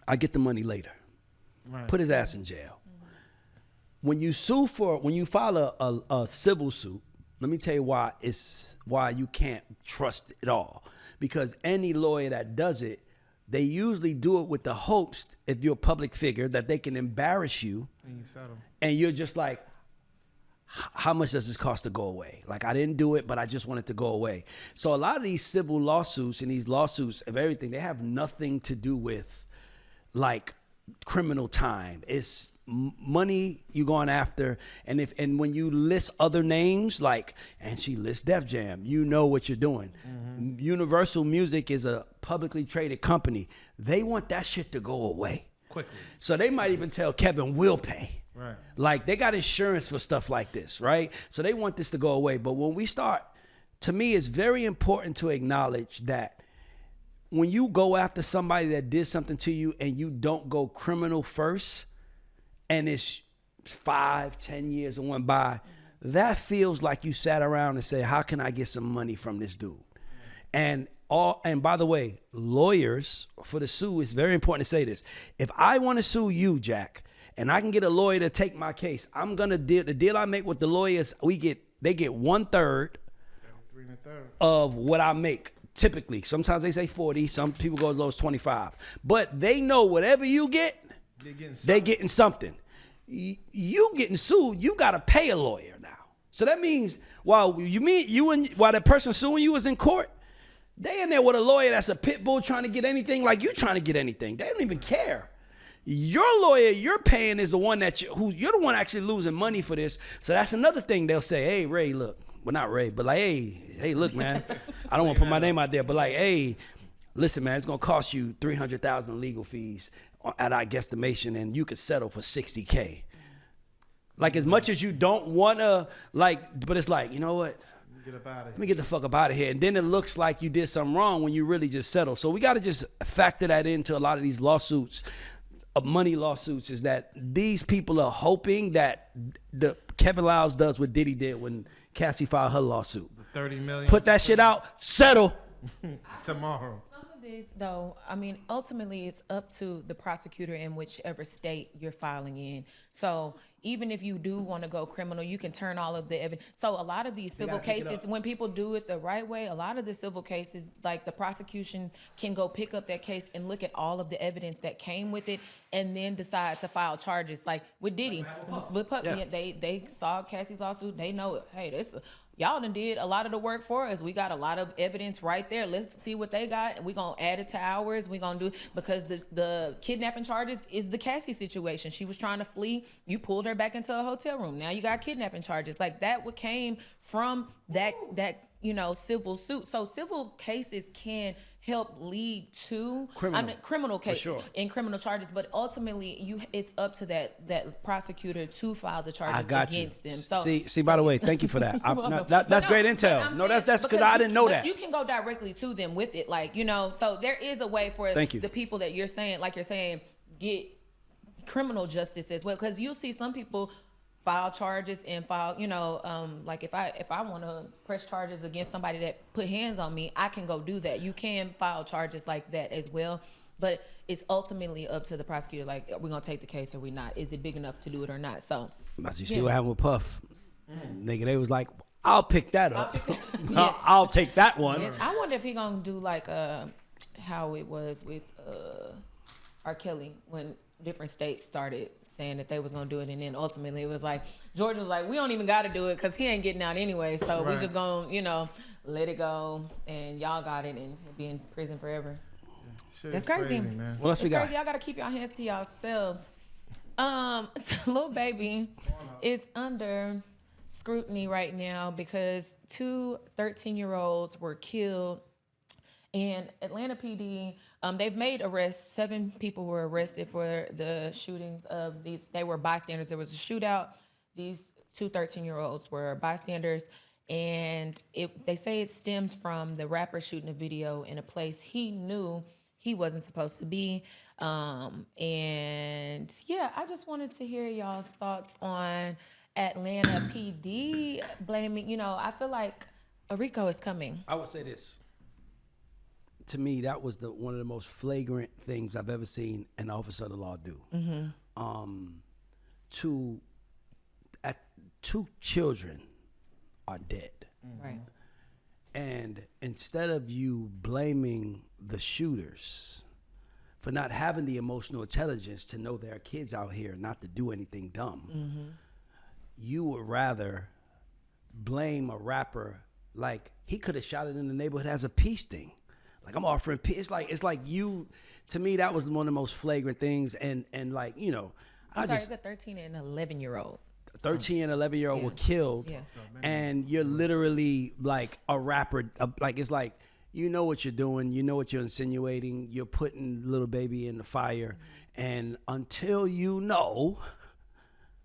S3: I get the money later. Right. Put his ass in jail. When you file a civil suit, let me tell you why you can't trust it all. Because any lawyer that does it, they usually do it with the hopes, if you're a public figure, that they can embarrass you. And you settle. And you're just like, how much does this cost to go away? Like, I didn't do it, but I just want it to go away. So a lot of these civil lawsuits and these lawsuits of everything, they have nothing to do with, like, criminal time. It's money you going after, and when you list other names, like, and she lists Def Jam, you know what you're doing. Universal Music is a publicly traded company. They want that shit to go away
S4: quickly.
S3: So they might even tell Kevin, we'll pay.
S4: Right.
S3: Like, they got insurance for stuff like this, right? So they want this to go away. But when we start, to me, it's very important to acknowledge that when you go after somebody that did something to you and you don't go criminal first, and it's 5-10 years that went by, that feels like you sat around and said, how can I get some money from this dude? And by the way, lawyers for the sue, it's very important to say this. If I want to sue you, Jack, and I can get a lawyer to take my case, I'm gonna the deal I make with the lawyers, they get 1/3 of what I make. Typically, sometimes they say 40, some people go as low as 25. But they know whatever you get, they're getting something. You getting sued, you gotta pay a lawyer now. So that means while the person suing you is in court, they in there with a lawyer that's a pit bull trying to get anything like you trying to get anything. They don't even care. Your lawyer you're paying is the one you're the one actually losing money for this. So that's another thing they'll say, hey, Ray, look. Well, not Ray, but like, hey, look, man. I don't want to put my name out there, but like, hey, listen, man, it's going to cost you $300,000 legal fees at our guesstimation, and you could settle for $60K. Like, as much as you don't want to, like, but it's like, you know what?
S4: Get up out of here.
S3: Let me get the fuck up out of here. And then it looks like you did something wrong when you really just settle. So we got to just factor that into a lot of these lawsuits, money lawsuits, is that these people are hoping that the Kevin Liles does what Diddy did when Cassie filed her lawsuit.
S4: The $30 million.
S3: Put that shit out, settle.
S4: Tomorrow.
S2: Some of this, though, I mean, ultimately, it's up to the prosecutor in whichever state you're filing in. So even if you do want to go criminal, you can turn all of the evidence. So a lot of these civil cases, when people do it the right way, a lot of the civil cases, like the prosecution can go pick up that case and look at all of the evidence that came with it, and then decide to file charges. Like with Diddy, with Pup, they saw Cassie's lawsuit. They know, hey, this. Y'all done did a lot of the work for us. We got a lot of evidence right there. Let's see what they got. And we're going to add it to ours. We're going to do, because the kidnapping charges is the Cassie situation. She was trying to flee. You pulled her back into a hotel room. Now you got kidnapping charges. Like that what came from that civil suit. So civil cases can help lead to criminal case in criminal charges, but ultimately it's up to that prosecutor to file the charges against them. So
S3: see, by the way, thank you for that. That's great intel. No, that's because I didn't know that.
S2: You can go directly to them with it, so there is a way for the people that you're saying, get criminal justice as well, because you'll see some people file charges and file, like if I want to press charges against somebody that put hands on me, I can go do that. You can file charges like that as well, but it's ultimately up to the prosecutor. Like, are we gonna take the case or we not? Is it big enough to do it or not? So,
S3: as you see what happened with Puff, nigga, they was like, I'll pick that up. I'll take that one.
S2: Yes. I wonder if he gonna do like how it was with R. Kelly when different states started saying that they was gonna do it, and then ultimately it was like Georgia was like, we don't even gotta do it because he ain't getting out anyway, so we just gonna let it go, and y'all got it, and he'll be in prison forever. That's crazy,
S4: man.
S3: What else we got?
S2: Y'all gotta keep your hands to yourselves. So Lil Baby is under scrutiny right now because 2 13-year-olds were killed. And Atlanta PD, they've made arrests. 7 people were arrested for the shootings of these. They were bystanders. There was a shootout. These 2 13-year-olds were bystanders. And they say it stems from the rapper shooting a video in a place he knew he wasn't supposed to be. And yeah, I just wanted to hear y'all's thoughts on Atlanta PD blaming, I feel like a RICO is coming.
S3: I would say this. To me, that was one of the most flagrant things I've ever seen an officer of the law do. Mm-hmm. 2 children are dead.
S2: Right.
S3: And instead of you blaming the shooters for not having the emotional intelligence to know there are kids out here not to do anything dumb, you would rather blame a rapper like he could have shot it in the neighborhood as a peace thing. Like, I'm offering peace. It's like you, to me, that was one of the most flagrant things. And like,
S2: I'm sorry, it's a 13 and 11-year-old.
S3: 13 and 11-year-old were killed. Yeah. And you're literally like a rapper. It's like, you know what you're doing. You know what you're insinuating. You're putting Lil Baby in the fire. And until you know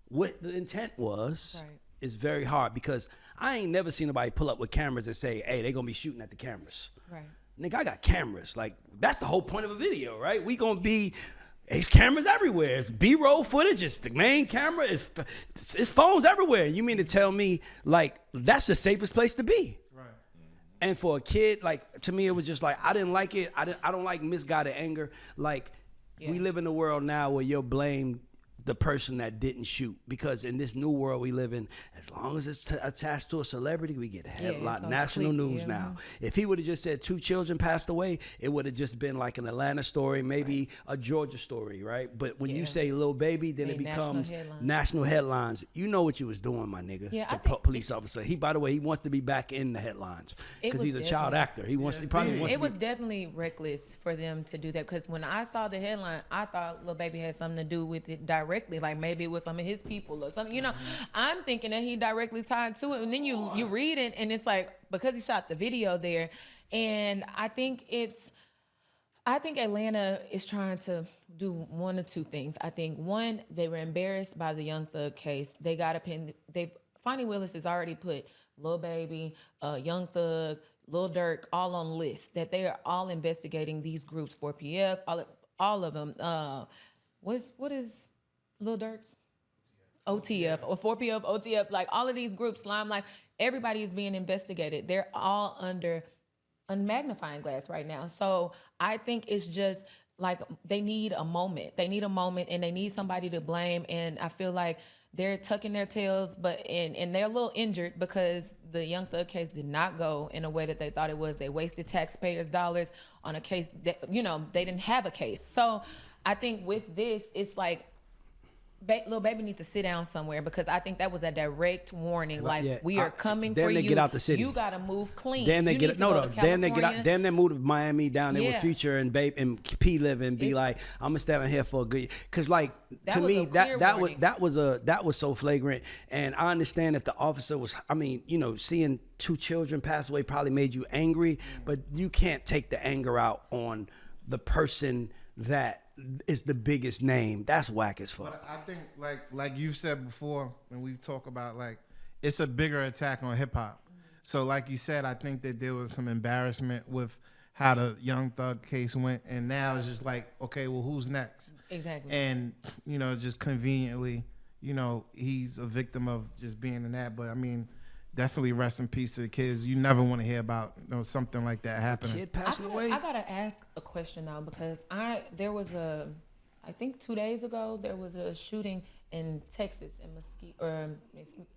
S3: what the intent was, it's very hard, because I ain't never seen nobody pull up with cameras and say, hey, they're going to be shooting at the cameras. Right. Nigga, I got cameras. Like, that's the whole point of a video, right? We gonna be, it's cameras everywhere. It's B-roll footage. It's the main camera. It's phones everywhere. You mean to tell me, like, that's the safest place to be? Right. And for a kid, like, to me, it was just like, I didn't like it. I don't like misguided anger. Like, we live in a world now where you'll blame the person that didn't shoot, because in this new world we live in, as long as it's attached to a celebrity, we get national news now. If he would have just said 2 children passed away, it would have just been like an Atlanta story, maybe a Georgia story, right? But when you say Lil Baby, then it becomes national headlines. You know what you was doing, my nigga. The police officer. He, by the way, he wants to be back in the headlines because he's a child actor. He wants to probably.
S2: It was definitely reckless for them to do that, because when I saw the headline, I thought Lil Baby had something to do with it directly. Like maybe it was some of his people or something, I'm thinking that he directly tied to it. And then you read it, and it's like, because he shot the video there. And I think Atlanta is trying to do one or 2 things. I think, one, they were embarrassed by the Young Thug case. They got a pin. Fonnie Willis has already put Lil Baby, Young Thug, Lil Durk all on lists that they are all investigating these groups, 4PF, all of them. What is Lil Durk's? OTF or 4PF, OTF, like all of these groups, Slime Life, everybody is being investigated. They're all under a magnifying glass right now. So I think it's just like they need a moment. They need a moment and they need somebody to blame. And I feel like they're tucking their tails, and they're a little injured because the Young Thug case did not go in a way that they thought it was. They wasted taxpayers' dollars on a case that, they didn't have a case. So I think with this, it's like, Lil Baby needs to sit down somewhere because I think that was a direct warning. Like, we are coming for you.
S3: Then they get out the city.
S2: You got to move clean.
S3: Then they get Then they get out. Then they move to Miami down there with
S2: Yeah.
S3: Future and Babe and P Live and be like, I'm gonna stand out here for a good. Because like to
S2: was
S3: me
S2: a clear warning.
S3: that was so flagrant. And I understand if the officer was, seeing 2 children pass away probably made you angry, but you can't take the anger out on the person that is the biggest name. That's whack as fuck.
S4: But I think like you said before when we talk about it's a bigger attack on hip hop. So like you said, I think that there was some embarrassment with how the Young Thug case went, and now it's just like, okay, well, who's next?
S2: Exactly.
S4: And just conveniently, he's a victim of just being in that. But I mean, definitely rest in peace to the kids. You never want to hear about something like that happening.
S3: Kid passing away.
S2: I gotta ask a question now because there was I think 2 days ago there was a shooting in Texas, in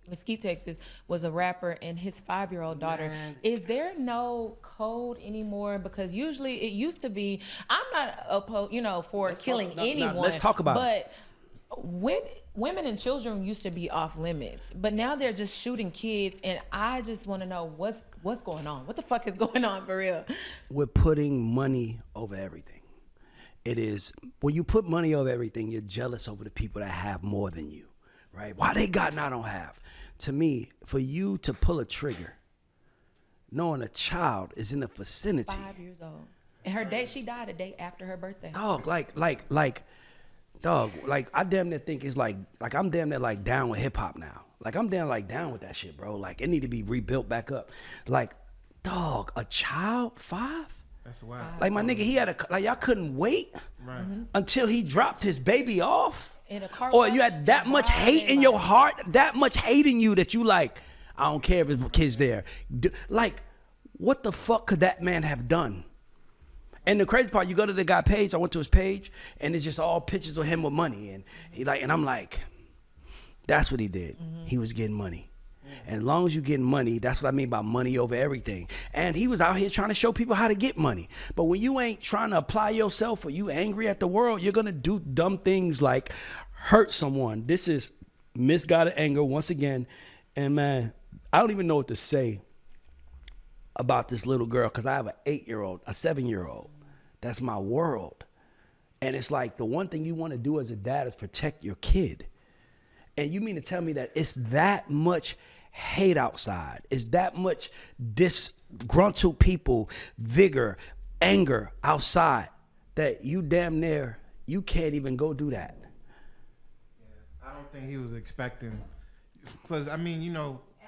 S2: Mesquite, Texas, was a rapper and his 5-year-old daughter.
S3: Man.
S2: Is there no code anymore? Because usually it used to be. I'm not opposed, for killing anyone.
S3: Let's talk about it.
S2: But women and children used to be off limits, but now they're just shooting kids, and I just want to know what's going on. What the fuck is going on for real?
S3: We're putting money over everything. It is, when you put money over everything, you're jealous over the people that have more than you, right? Why they got and I don't have? To me, for you to pull a trigger, knowing a child is in the vicinity.
S2: 5 years old. And she died a day after her birthday.
S3: Dog, I damn near think it's like I'm damn near like down with hip hop now. Like I'm damn like down with that shit, bro. Like it need to be rebuilt back up. Like, dog, a child, 5?
S4: That's wild.
S3: Like my nigga, he had y'all couldn't wait until he dropped his baby off.
S2: In a car
S3: Or
S2: wash,
S3: you had that much hate in your heart, that much hate in you that you like, I don't care if his kid's there. Like, what the fuck could that man have done? And the crazy part, you go to the guy page, I went to his page, and it's just all pictures of him with money. And and I'm like, that's what he did. He was getting money. And as long as you're getting money, that's what I mean by money over everything. And he was out here trying to show people how to get money. But when you ain't trying to apply yourself or you angry at the world, you're going to do dumb things like hurt someone. This is misguided anger once again. And man, I don't even know what to say about this little girl because I have an 8-year-old, a 7-year-old. That's my world. And it's like the one thing you want to do as a dad is protect your kid. And you mean to tell me that it's that much hate outside, it's that much disgruntled people, vigor, anger outside that you damn near, you can't even go do that.
S4: Yeah, I don't think he was expecting, because I mean,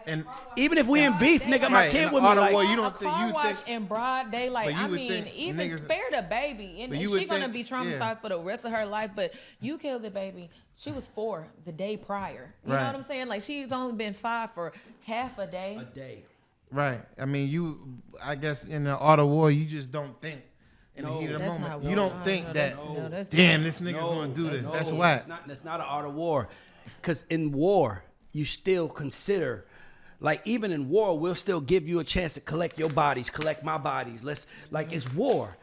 S4: and
S3: even if we in beef, nigga, my kid with me.
S4: Well,
S3: Like,
S4: you don't
S2: a car wash in broad daylight. I mean, even
S4: niggas,
S2: spare the baby, and she's gonna be traumatized for the rest of her life. But you killed the baby. She was 4 the day prior. You know what I'm saying? Like she's only been 5 for half a day.
S4: Right. I mean, I guess in the art of war, you just don't think in the heat of the moment. You don't think that, damn, this nigga's gonna do this. That's whack.
S3: That's not an art of war, because in war you still consider. Like, even in war, we'll still give you a chance to collect your bodies, collect my bodies. It's war.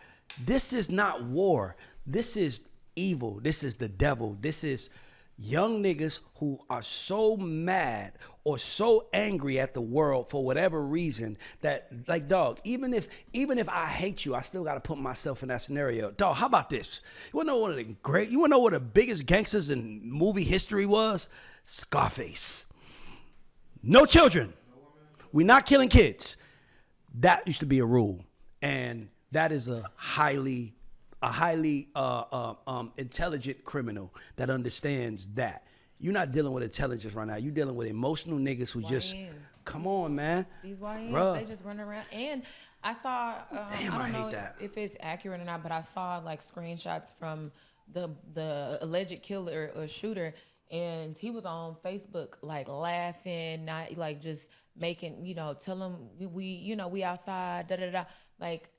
S3: This is not war. This is evil. This is the devil. This is young niggas who are so mad or so angry at the world for whatever reason that, like, dog, even if I hate you, I still got to put myself in that scenario. Dog, how about this? You want to know what the biggest gangsters in movie history was? Scarface. No children. We're not killing kids. That used to be a rule. And that is a highly intelligent criminal that understands that. You're not dealing with intelligence right now. You're dealing with emotional niggas who just, come on, man.
S2: These YNs,
S3: Bruh.
S2: they just run around. And I saw,
S3: Damn,
S2: I don't know
S3: hate that.
S2: if it's accurate or not, but I saw like screenshots from the alleged killer or shooter. And he was on Facebook, like laughing, not like just making, tell him we outside, da da da. Like,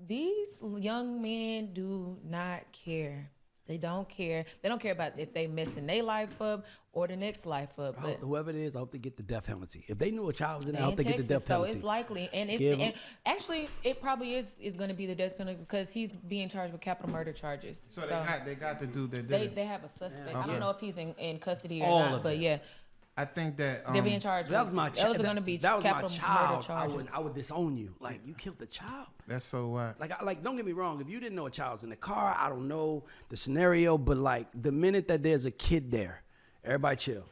S2: these young men do not care. They don't care. They don't care about if they messing their life up or the next life up. But
S3: Whoever it is, I hope they get the death penalty. If they knew a child was in
S2: they
S3: there, I hope
S2: in
S3: they get the
S2: Texas,
S3: death penalty.
S2: so it's likely. And and actually, it probably is going to be the death penalty because he's being charged with capital murder charges.
S4: So they got the dude that did
S2: They
S4: it.
S2: they have a suspect.
S4: Yeah.
S2: I don't know if he's in custody or
S3: All
S2: not,
S3: of
S2: but
S3: it.
S2: yeah,
S4: I think that
S2: they're being charged.
S3: That was my child.
S2: Those are going to be
S3: that was my
S2: capital murder
S3: child.
S2: charges.
S3: I would disown you. Like, you killed the child.
S4: That's so what.
S3: Like, don't get me wrong. If you didn't know a child was in the car, I don't know the scenario, but like the minute that there's a kid there, everybody chill.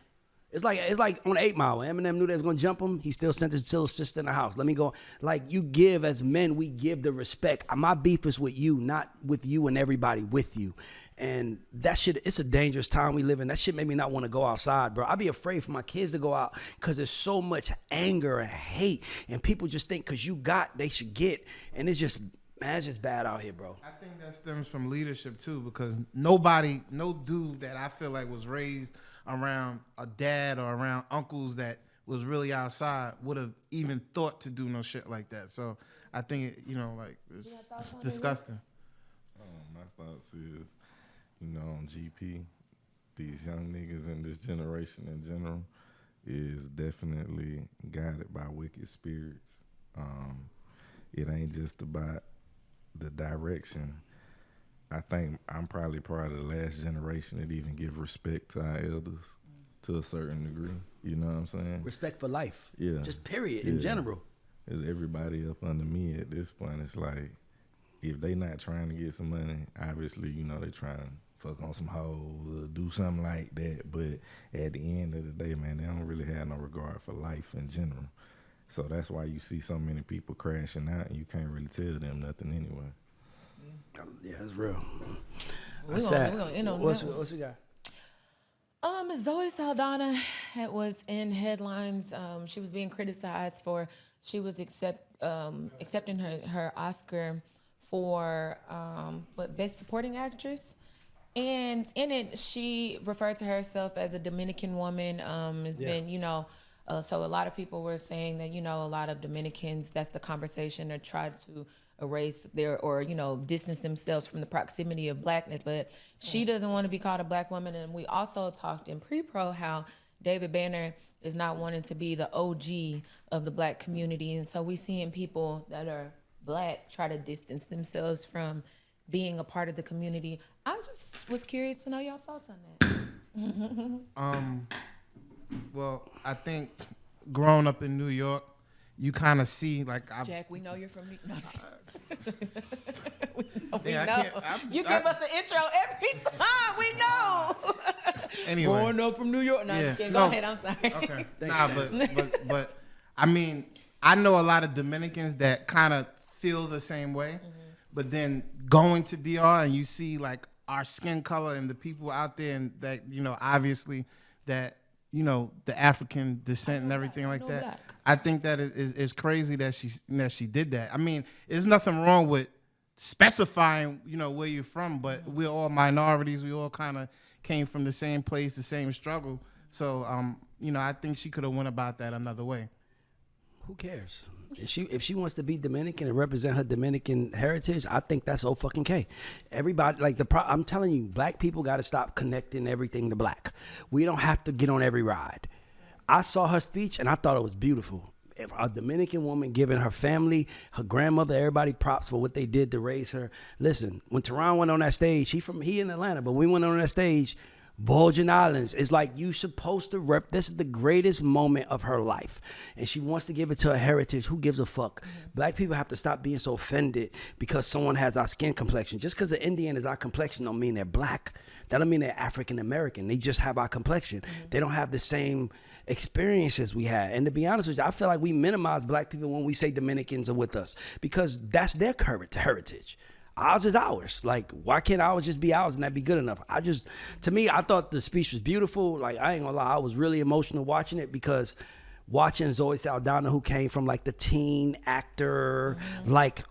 S3: It's like on 8 Mile. When Eminem knew they was gonna jump him, he still sent his little sister in the house. Let me go. Like, you give, as men, we give the respect. My beef is with you, not with you and everybody with you. And that shit, it's a dangerous time we live in. That shit made me not want to go outside, bro. I'd be afraid for my kids to go out because there's so much anger and hate, and people just think because you got, they should get, and it's just bad out here, bro.
S4: I think that stems from leadership too, because no dude that I feel like was raised around a dad or around uncles that was really outside would have even thought to do no shit like that. So I think it's disgusting.
S5: My thoughts is, on GP, these young niggas in this generation in general is definitely guided by wicked spirits. It ain't just about the direction. I think I'm probably part of the last generation that even give respect to our elders to a certain degree. You know what I'm saying?
S3: Respect for life.
S5: Yeah.
S3: Just period, in general.
S5: Is everybody up under me at this point? It's like, if they not trying to get some money, obviously, they trying to fuck on some hoes or do something like that. But at the end of the day, man, they don't really have no regard for life in general. So that's why you see so many people crashing out and you can't really tell them nothing anyway.
S3: Yeah, it's real.
S2: What's
S3: we got?
S2: Zoe Saldana was in headlines. She was being criticized for accepting her Oscar for Best Supporting Actress. And in it, she referred to herself as a Dominican woman. So a lot of people were saying that, a lot of Dominicans, that's the conversation, or try to erase distance themselves from the proximity of blackness. But she doesn't want to be called a black woman. And we also talked in pre-pro how David Banner is not wanting to be the OG of the black community. And so we seeing people that are black try to distance themselves from being a part of the community. I just was curious to know y'all thoughts on that.
S4: Well, I think growing up in New York, you kind of see
S2: Jack, we know you're from New York.
S4: You
S2: give us an intro every time. We know.
S4: Anyway,
S2: growing up from New York. Go ahead. I'm sorry.
S4: Okay. But I mean, I know a lot of Dominicans that kind of feel the same way. Mm-hmm. But then going to DR and you see our skin color and the people out there, and that obviously that the African descent and everything like that.
S2: Black.
S4: I think that is crazy that she did that. I mean, there's nothing wrong with specifying where you're from, but we're all minorities. We all kind of came from the same place, the same struggle. So I think she could have went about that another way.
S3: Who cares? If she wants to be Dominican and represent her Dominican heritage, I think that's O-fucking-K. Everybody, I'm telling you, black people got to stop connecting everything to black. We don't have to get on every ride. I saw her speech and I thought it was beautiful. If a Dominican woman giving her family, her grandmother, everybody props for what they did to raise her. Listen, when Teron went on that stage, he in Atlanta, but we went on that stage, Virgin Islands. It's like you supposed to this is the greatest moment of her life. And she wants to give it to her heritage. Who gives a fuck? Mm-hmm. Black people have to stop being so offended because someone has our skin complexion. Just because an Indian is our complexion don't mean they're black. That don't mean they're African American. They just have our complexion. Mm-hmm. They don't have the same experiences we had. And to be honest with you, I feel like we minimize black people when we say Dominicans are with us because that's their heritage. Ours is ours. Why can't ours just be ours and that be good enough? To me, I thought the speech was beautiful. I ain't gonna lie, I was really emotional watching it because watching Zoe Saldaa, who came from the teen actor,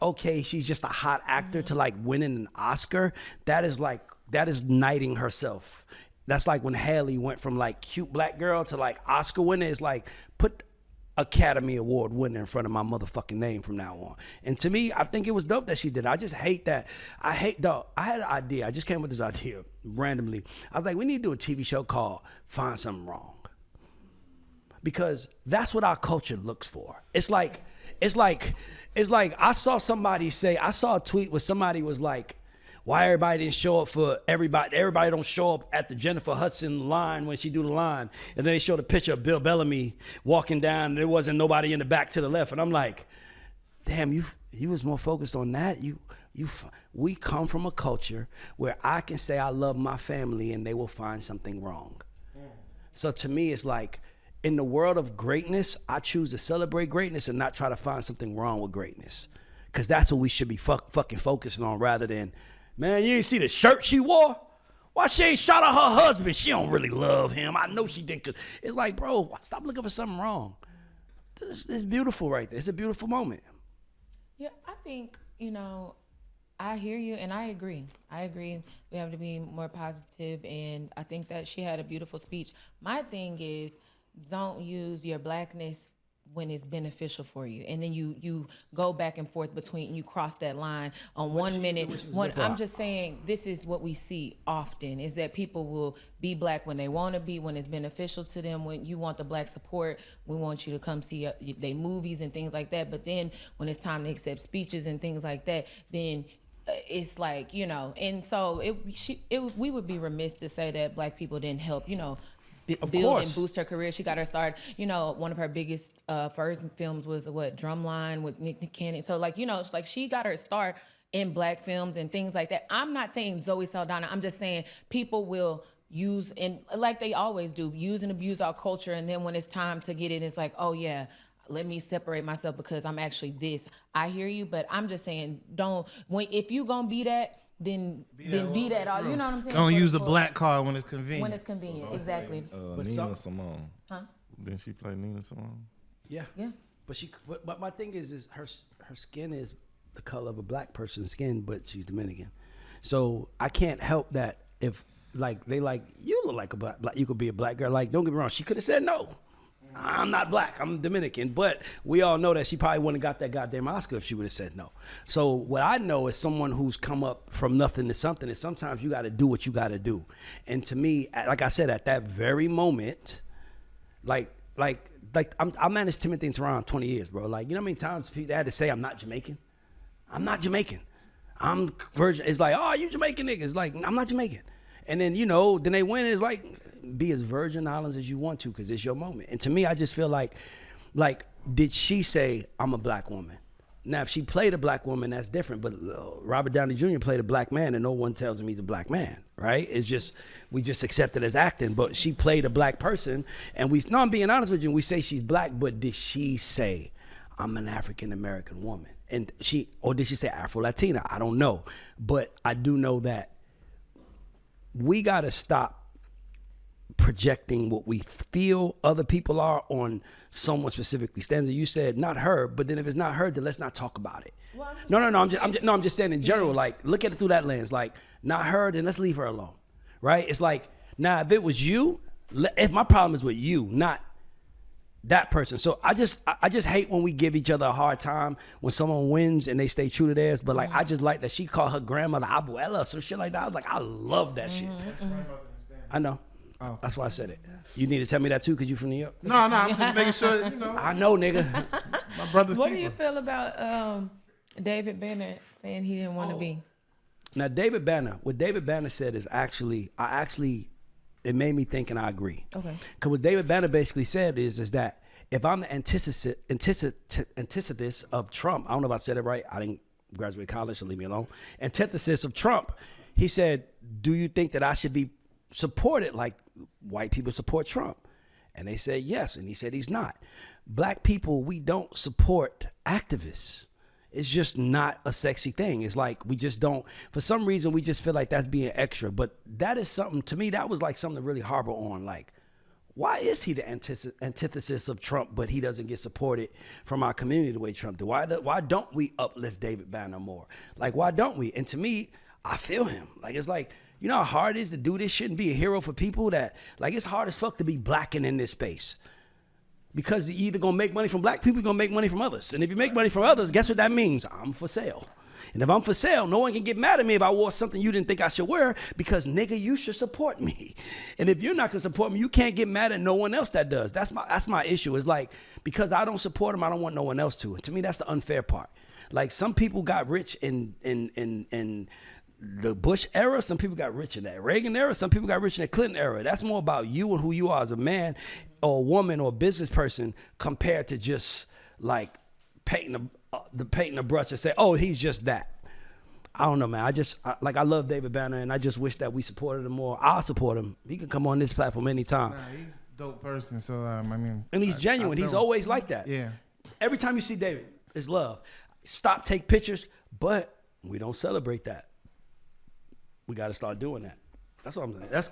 S3: okay, she's just a hot actor to winning an Oscar. That is knighting herself. That's like when Haley went from cute black girl to Oscar winner. It's Academy Award winner in front of my motherfucking name from now on. And to me, I think it was dope that she did. I just hate that. I had an idea. I just came with this idea randomly. I was like, we need to do a TV show called Find Something Wrong. Because that's what our culture looks for. It's like I saw a tweet where somebody was like, why everybody didn't show up for everybody don't show up at the Jennifer Hudson line when she do the line. And then they showed a picture of Bill Bellamy walking down and there wasn't nobody in the back to the left. And I'm like, damn, you was more focused on that. We come from a culture where I can say I love my family and they will find something wrong. So to me, it's like, in the world of greatness, I choose to celebrate greatness and not try to find something wrong with greatness. Because that's what we should be fucking focusing on rather than, man, you ain't see the shirt she wore? Why she ain't shot at her husband? She don't really love him. I know she didn't. It's like, bro, stop looking for something wrong. It's beautiful right there. It's a beautiful moment.
S2: Yeah, I think, I hear you and I agree. We have to be more positive, and I think that she had a beautiful speech. My thing is, don't use your blackness when it's beneficial for you, and then you go back and forth between, you cross that line on 1 minute. I'm just saying, this is what we see often, is that people will be black when they want to be, when it's beneficial to them, when you want the black support, we want you to come see their movies and things like that, but then when it's time to accept speeches and things like that, then it's like, and so we would be remiss to say that black people didn't help, build and boost her career. She got her start. One of her biggest first films was Drumline with Nick Cannon. So it's like she got her start in black films and things like that. I'm not saying Zoe Saldana. I'm just saying people will use, and like they always do, use and abuse our culture. And then when it's time to get it, it's like, oh yeah, let me separate myself because I'm actually this. I hear you, but I'm just saying, if you gonna be that, then be that all. You know what I'm saying?
S4: Don't use the black card when it's convenient.
S2: When it's convenient, exactly.
S5: Nina Simone.
S2: Huh?
S5: Didn't she play Nina Simone?
S3: Yeah.
S2: Yeah.
S3: But my thing is her skin is the color of a black person's skin, but she's Dominican. So I can't help that if you look like a black, you could be a black girl. Like, don't get me wrong, she could have said no. I'm not black, I'm Dominican, but we all know that she probably wouldn't have got that goddamn Oscar if she would have said no. So what I know is someone who's come up from nothing to something, is sometimes you got to do what you got to do. And to me, like I said, at that very moment, I managed Timothy in Toronto 20 years, bro. Like, you know how many times people had to say I'm not Jamaican? I'm not Jamaican. I'm virgin. It's like, oh, you Jamaican niggas. Like, I'm not Jamaican. And then, then they win. It's like, be as Virgin Islands as you want to, because it's your moment. And to me, I just feel like, did she say, I'm a black woman? Now, if she played a black woman, that's different. But Robert Downey Jr. played a black man, and no one tells him he's a black man, right? It's just, we just accept it as acting. But she played a black person, and I'm being honest with you, we say she's black, but did she say, I'm an African-American woman? And did she say Afro-Latina? I don't know. But I do know that we got to stop projecting what we feel other people are on someone specifically. Stanza, you said not her, but then if it's not her, then let's not talk about it. Well, I'm just saying in general, like, look at it through that lens. Like, not her, then let's leave her alone, right? It's like, now if it was you, if my problem is with you, not that person. So I just hate when we give each other a hard time when someone wins and they stay true to theirs. But I just like that she called her grandmother Abuela or some shit like that. I was like, I love that shit. I know. Oh, that's why I said it. You need to tell me that too, because you from New York.
S4: No, I'm just making sure,
S3: I know, nigga.
S4: My brother's
S2: What
S4: keeper.
S2: do you feel about David Banner saying he didn't want to be?
S3: Now, what David Banner said is it made me think, and I agree.
S2: Okay.
S3: Because what David Banner basically said is that if I'm the antithesis of Trump, I don't know if I said it right. I didn't graduate college, so leave me alone. Antithesis of Trump, he said, do you think that I should be supported like white people support Trump? And they said yes, and he said he's not. Black people, we don't support activists. It's just not a sexy thing. It's like we just don't, for some reason, we just feel like that's being extra. But that is something, to me, that was like something to really harbor on. Like, why is he the antithesis of Trump, but he doesn't get supported from our community the way Trump do? Why don't we uplift David Banner more? Like, why don't we? And to me, I feel him. Like, it's like, you know how hard it is to do this shit and be a hero for people that, like, it's hard as fuck to be black and in this space. Because you're either gonna make money from black people, you're gonna make money from others. And if you make money from others, guess what that means? I'm for sale. And if I'm for sale, no one can get mad at me if I wore something you didn't think I should wear, because nigga, you should support me. And if you're not gonna support me, you can't get mad at no one else that does. That's my issue. It's like, because I don't support them, I don't want no one else to. To me, that's the unfair part. Like, some people got rich in the Bush era, some people got rich in that Reagan era, some people got rich in the Clinton era. That's more about you and who you are as a man or a woman or a business person, compared to just like painting a brush and say, oh, he's just that. I don't know, man. I love David Banner, and I just wish that we supported him more. I'll support him. He can come on this platform anytime.
S4: Nah, he's a dope person. So I mean,
S3: and he's genuine. He's always like that.
S4: Yeah. Every
S3: Every time you see David, it's love. Stop, take pictures, but we don't celebrate that. We got to start doing that. That's what I'm saying.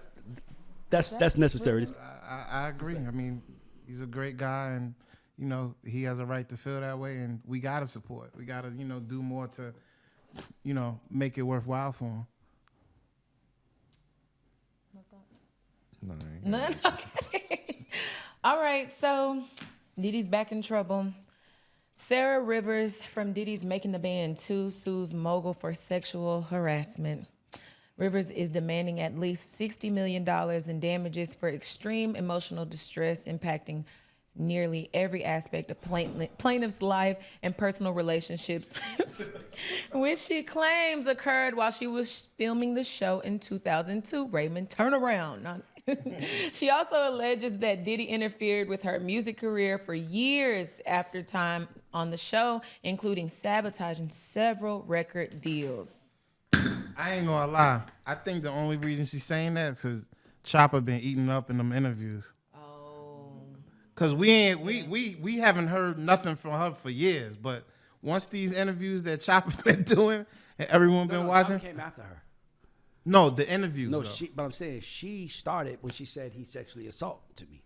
S3: That's necessary.
S4: I agree. I mean, he's a great guy, and you know, he has a right to feel that way, and we gotta support. We gotta, you know, do more to, you know, make it worthwhile for him.
S5: No, I ain't
S2: None? Okay. All right, so Diddy's back in trouble. Sarah Rivers from Diddy's Making the Band 2 sues Mogul for sexual harassment. Rivers is demanding at least $60 million in damages for extreme emotional distress impacting nearly every aspect of plaintiff's life and personal relationships, which she claims occurred while she was filming the show in 2002. Raymond, turn around. She also alleges that Diddy interfered with her music career for years after time on the show, including sabotaging several record deals.
S4: I ain't gonna lie. I think the only reason she's saying that is because Chopper been eating up in them interviews. Cause we haven't heard nothing from her for years, but once these interviews that Chopper been doing and everyone been watching,
S3: Chopper came after her.
S4: No, the interviews.
S3: No,
S4: though.
S3: but I'm saying she started when she said he sexually assaulted me.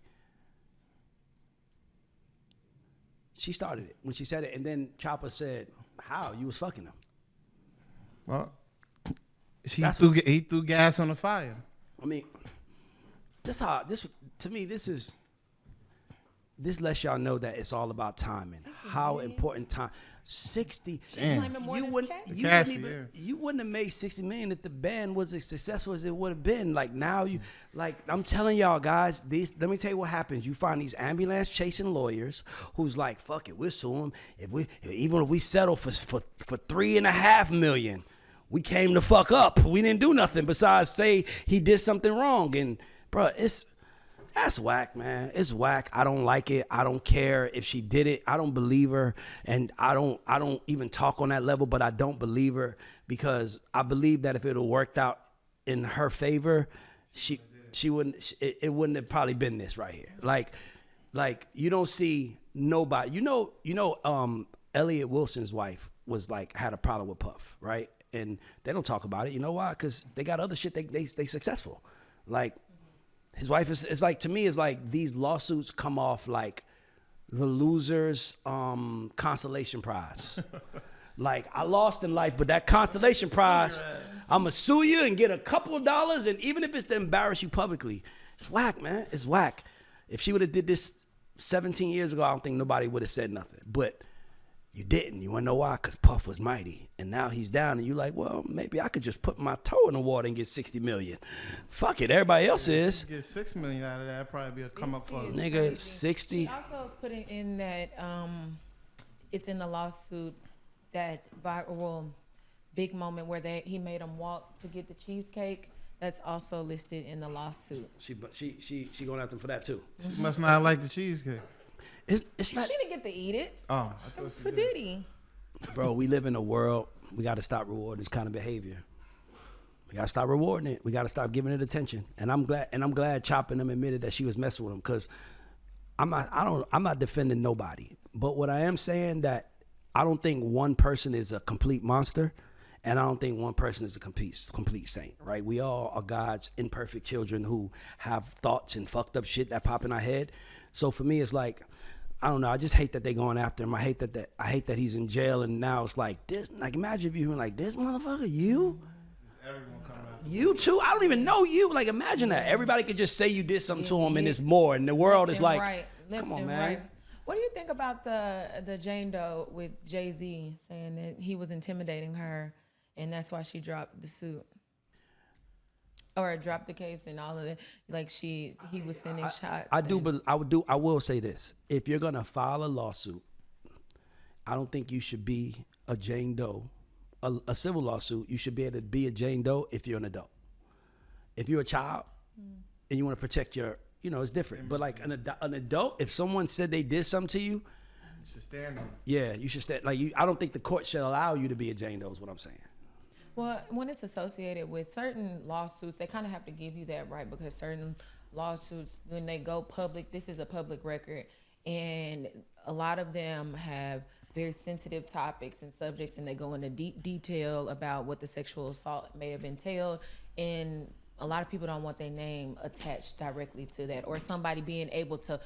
S3: She started it when she said it, and then Chopper said, "How you was fucking him?"
S4: Well, he threw gas on the fire.
S3: I mean, this to me, this lets y'all know that it's all about timing. How important time. 60.
S4: Damn.
S3: You wouldn't have made 60 million if the band was as successful as it would have been. Like now I'm telling y'all guys, let me tell you what happens. You find these ambulance chasing lawyers who's like, fuck it, we'll sue them. Even if we settle for $3.5 million, we came to fuck up. We didn't do nothing besides say he did something wrong. And bro, that's whack, man. It's whack. I don't like it. I don't care if she did it. I don't believe her, and I don't even talk on that level. But I don't believe her because I believe that if it would worked out in her favor, she wouldn't. It wouldn't have probably been this right here. Like you don't see nobody. You know. Elliot Wilson's wife was had a problem with Puff, right? And they don't talk about it. You know why? Because they got other shit. They successful. Like. His wife is like, to me, is like these lawsuits come off like the loser's consolation prize. Like, I lost in life, but that consolation prize, I'm going to sue you and get a couple of dollars, and even if it's to embarrass you publicly, it's whack, man. It's whack. If she would have did this 17 years ago, I don't think nobody would have said nothing. But you didn't. You want to know why? Because Puff was mighty. And now he's down, and you're like, well, maybe I could just put my toe in the water and get 60 million. Fuck it. Everybody else is.
S4: Get 6 million out of that, probably be a come up for us.
S3: Nigga, 60.
S2: She also is putting in that it's in the lawsuit that viral big moment where he made him walk to get the cheesecake. That's also listed in the lawsuit.
S3: She going after him for that too.
S4: She must not like the cheesecake.
S3: It's not.
S2: She didn't get to eat it.
S4: Oh, I
S2: It
S4: thought
S2: was
S4: she
S2: for
S4: did.
S2: Diddy.
S3: Bro, we live in a world. We got to stop rewarding this kind of behavior. We got to stop rewarding it. We got to stop giving it attention. And I'm glad Chopper them admitted that she was messing with him, because I'm not defending nobody. But what I am saying that I don't think one person is a complete monster, and I don't think one person is a complete saint, right? We all are God's imperfect children who have thoughts and fucked up shit that pop in our head. So for me, it's like, I don't know. I just hate that they're going after him. I hate that he's in jail, and now it's like this. Like, imagine if you were like, this motherfucker, you?
S4: Everyone come out.
S3: You too? I don't even know you. Like, imagine that. Everybody could just say you did something to him, and it's more. And the world is like,
S2: left
S3: Come on,
S2: and
S3: man.
S2: right. What do you think about the Jane Doe with Jay-Z saying that he was intimidating her, and that's why she dropped the suit? Or dropped the case and all of that. Like he was sending shots.
S3: I will say this. If you're gonna file a lawsuit, I don't think you should be a Jane Doe. A civil lawsuit, you should be able to be a Jane Doe if you're an adult. If you're a child and you want to protect your, it's different. But like an adult, if someone said they did something to you,
S4: You should stand on it.
S3: yeah, you should stand. I don't think the court should allow you to be a Jane Doe. Is what I'm saying.
S2: Well, when it's associated with certain lawsuits, they kind of have to give you that right, because certain lawsuits, when they go public, this is a public record, and a lot of them have very sensitive topics and subjects, and they go into deep detail about what the sexual assault may have entailed, and a lot of people don't want their name attached directly to that, or somebody being able to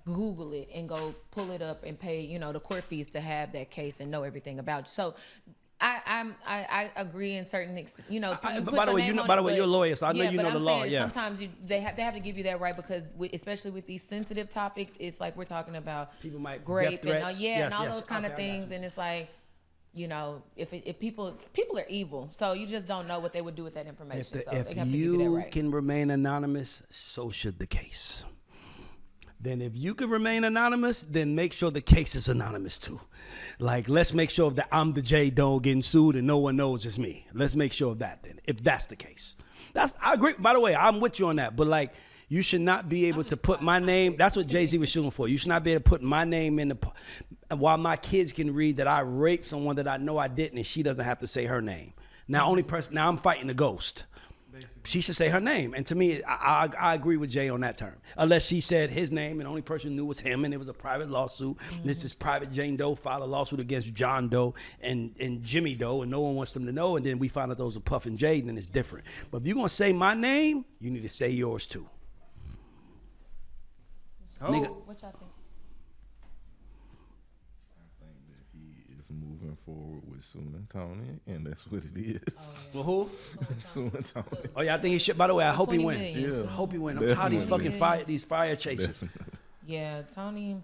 S2: Google it and go pull it up and pay, the court fees to have that case and know everything about you. So I agree in certain,
S3: By the way, you're a lawyer, so I know you know the law. Yeah.
S2: Sometimes they have to give you that right, because especially with these sensitive topics, it's like we're talking about
S3: People might
S2: rape
S3: death threats.
S2: and all
S3: Yes.
S2: those kind of
S3: Okay, I got
S2: things, and it's like, if people are evil, so you just don't know what they would do with that information. So they have to give you that right.
S3: Can remain anonymous, so should the case. Then if you can remain anonymous, then make sure the case is anonymous too. Like, let's make sure that I'm the J Doe getting sued and no one knows it's me. Let's make sure of that then, if that's the case. I agree. By the way, I'm with you on that. But like, you should not be able to put my name. That's what Jay-Z was shooting for. You should not be able to put my name in while my kids can read that I raped someone that I know I didn't, and she doesn't have to say her name. Now I'm fighting the ghost. Basically. She should say her name. And to me, I agree with Jay on that term. Unless she said his name and the only person who knew was him, and it was a private lawsuit. Mm-hmm. This is private Jane Doe filed a lawsuit against John Doe and Jimmy Doe, and no one wants them to know, and then we find out those are Puff and Jay, then it's different. But if you're going to say my name, you need to say yours too.
S2: Oh. Nigga. What y'all think?
S5: Moving forward with Soon and Tony, and that's what it is.
S2: Oh, yeah.
S3: Well, who?
S5: Soon and Tony.
S3: Oh yeah, I think he should. By the way, I hope he win.
S5: Yeah.
S3: I hope he win. I'm tired of these fucking fire chasers.
S5: Definitely.
S2: Yeah, Tony,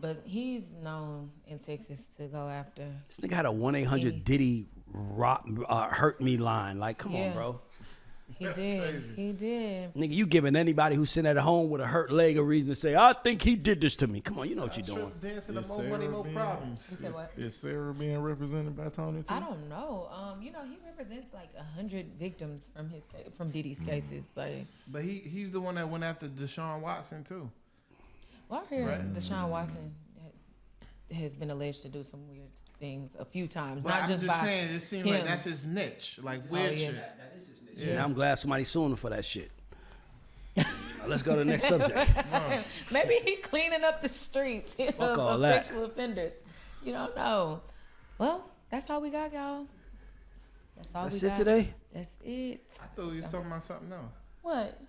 S2: but he's known in Texas to go after.
S3: This nigga had a 1-800 Diddy hurt me line. Like, come on, bro.
S2: He did. He did.
S3: Nigga, you giving anybody who's sitting at home with a hurt leg a reason to say, I think he did this to me. Come on, you know what you're doing.
S4: Dancing to more money, more problems.
S2: You said what?
S5: Is Sarah being represented by Tony too?
S2: I don't know. He represents like 100 victims from Diddy's cases. Like,
S4: but he's the one that went after Deshaun Watson too.
S2: Well, I heard Deshaun Watson has been alleged to do some weird things a few times.
S4: But
S2: not
S4: I'm just saying, it seems
S2: him.
S4: like that's his niche, like weird shit.
S3: That is his niche. Yeah. Now I'm glad somebody's suing him for that shit. Now, let's go to the next subject.
S2: Maybe he cleaning up the streets of sexual offenders. You don't know. Well, that's all we got, y'all.
S3: That's it today?
S2: That's it.
S4: I thought we was talking about something else.
S2: What?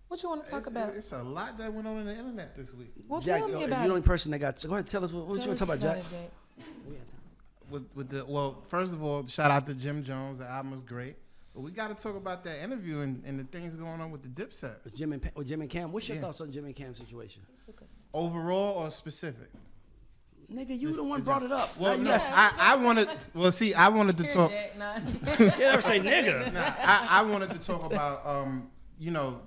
S2: What you want to talk about?
S4: It's a lot that went on the internet this week.
S2: Well,
S3: Jack,
S2: tell me
S3: you're
S2: about
S3: the only person that got. Go ahead, tell us what you want to talk about, Jack.
S4: First of all, shout out to Jim Jones. The album was great. But we got to talk about that interview and the things going on with the Dipset.
S3: With Jim and Cam. What's your thoughts on Jim and Cam's situation?
S4: Overall or specific?
S3: Nigga, you the one brought it up.
S4: Well, no, I wanted. Well, see, I wanted to talk.
S3: You never say nigga.
S4: Nah, I wanted to talk about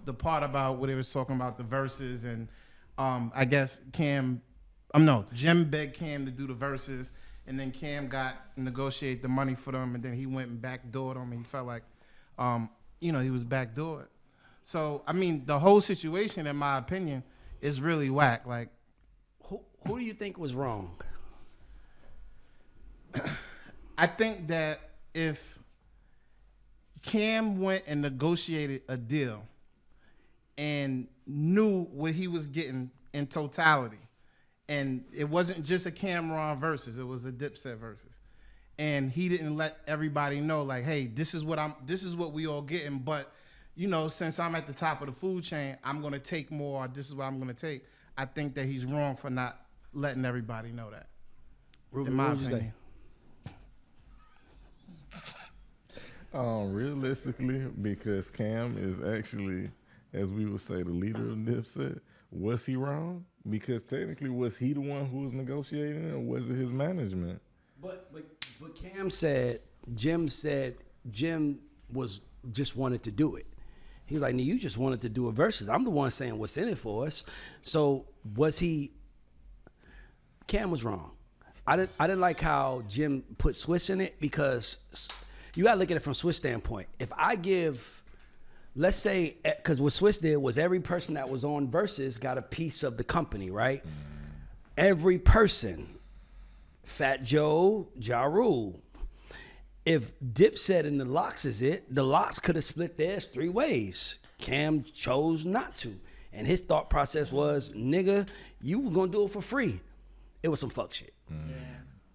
S4: the part about where they was talking about the verses and I guess Jim begged Cam to do the verses, and then Cam negotiate the money for them, and then he went and backdoored them, and he felt like he was backdoored. So I mean, the whole situation, in my opinion, is really whack. Like,
S3: who do you think was wrong?
S4: I think that if Cam went and negotiated a deal and knew what he was getting in totality, and it wasn't just a Cameron versus, it was a Dipset versus, and he didn't let everybody know, like, hey, this is what we all getting, but since I'm at the top of the food chain, I'm gonna take more. This is what I'm gonna take. I think that he's wrong for not letting everybody know that.
S3: Ruben,
S4: in my
S3: what would you
S4: opinion.
S5: Realistically, because Cam is actually, as we would say, the leader of Dipset. Was he wrong? Because technically, was he the one who was negotiating, or was it his management?
S3: But Cam said Jim was just wanted to do it. He was like, "You just wanted to do a versus. I'm the one saying what's in it for us." So was he? Cam was wrong. I didn't like how Jim put Swiss in it, because you gotta look at it from Swiss standpoint. If I give, let's say, because what Swiss did was every person that was on versus got a piece of the company, right? Every person, Fat Joe, Ja Rule. If Dipset and the Locks is it, the Locks could have split theirs 3 ways. Cam chose not to. And his thought process was, nigga, you were gonna do it for free. It was some fuck shit. Yeah.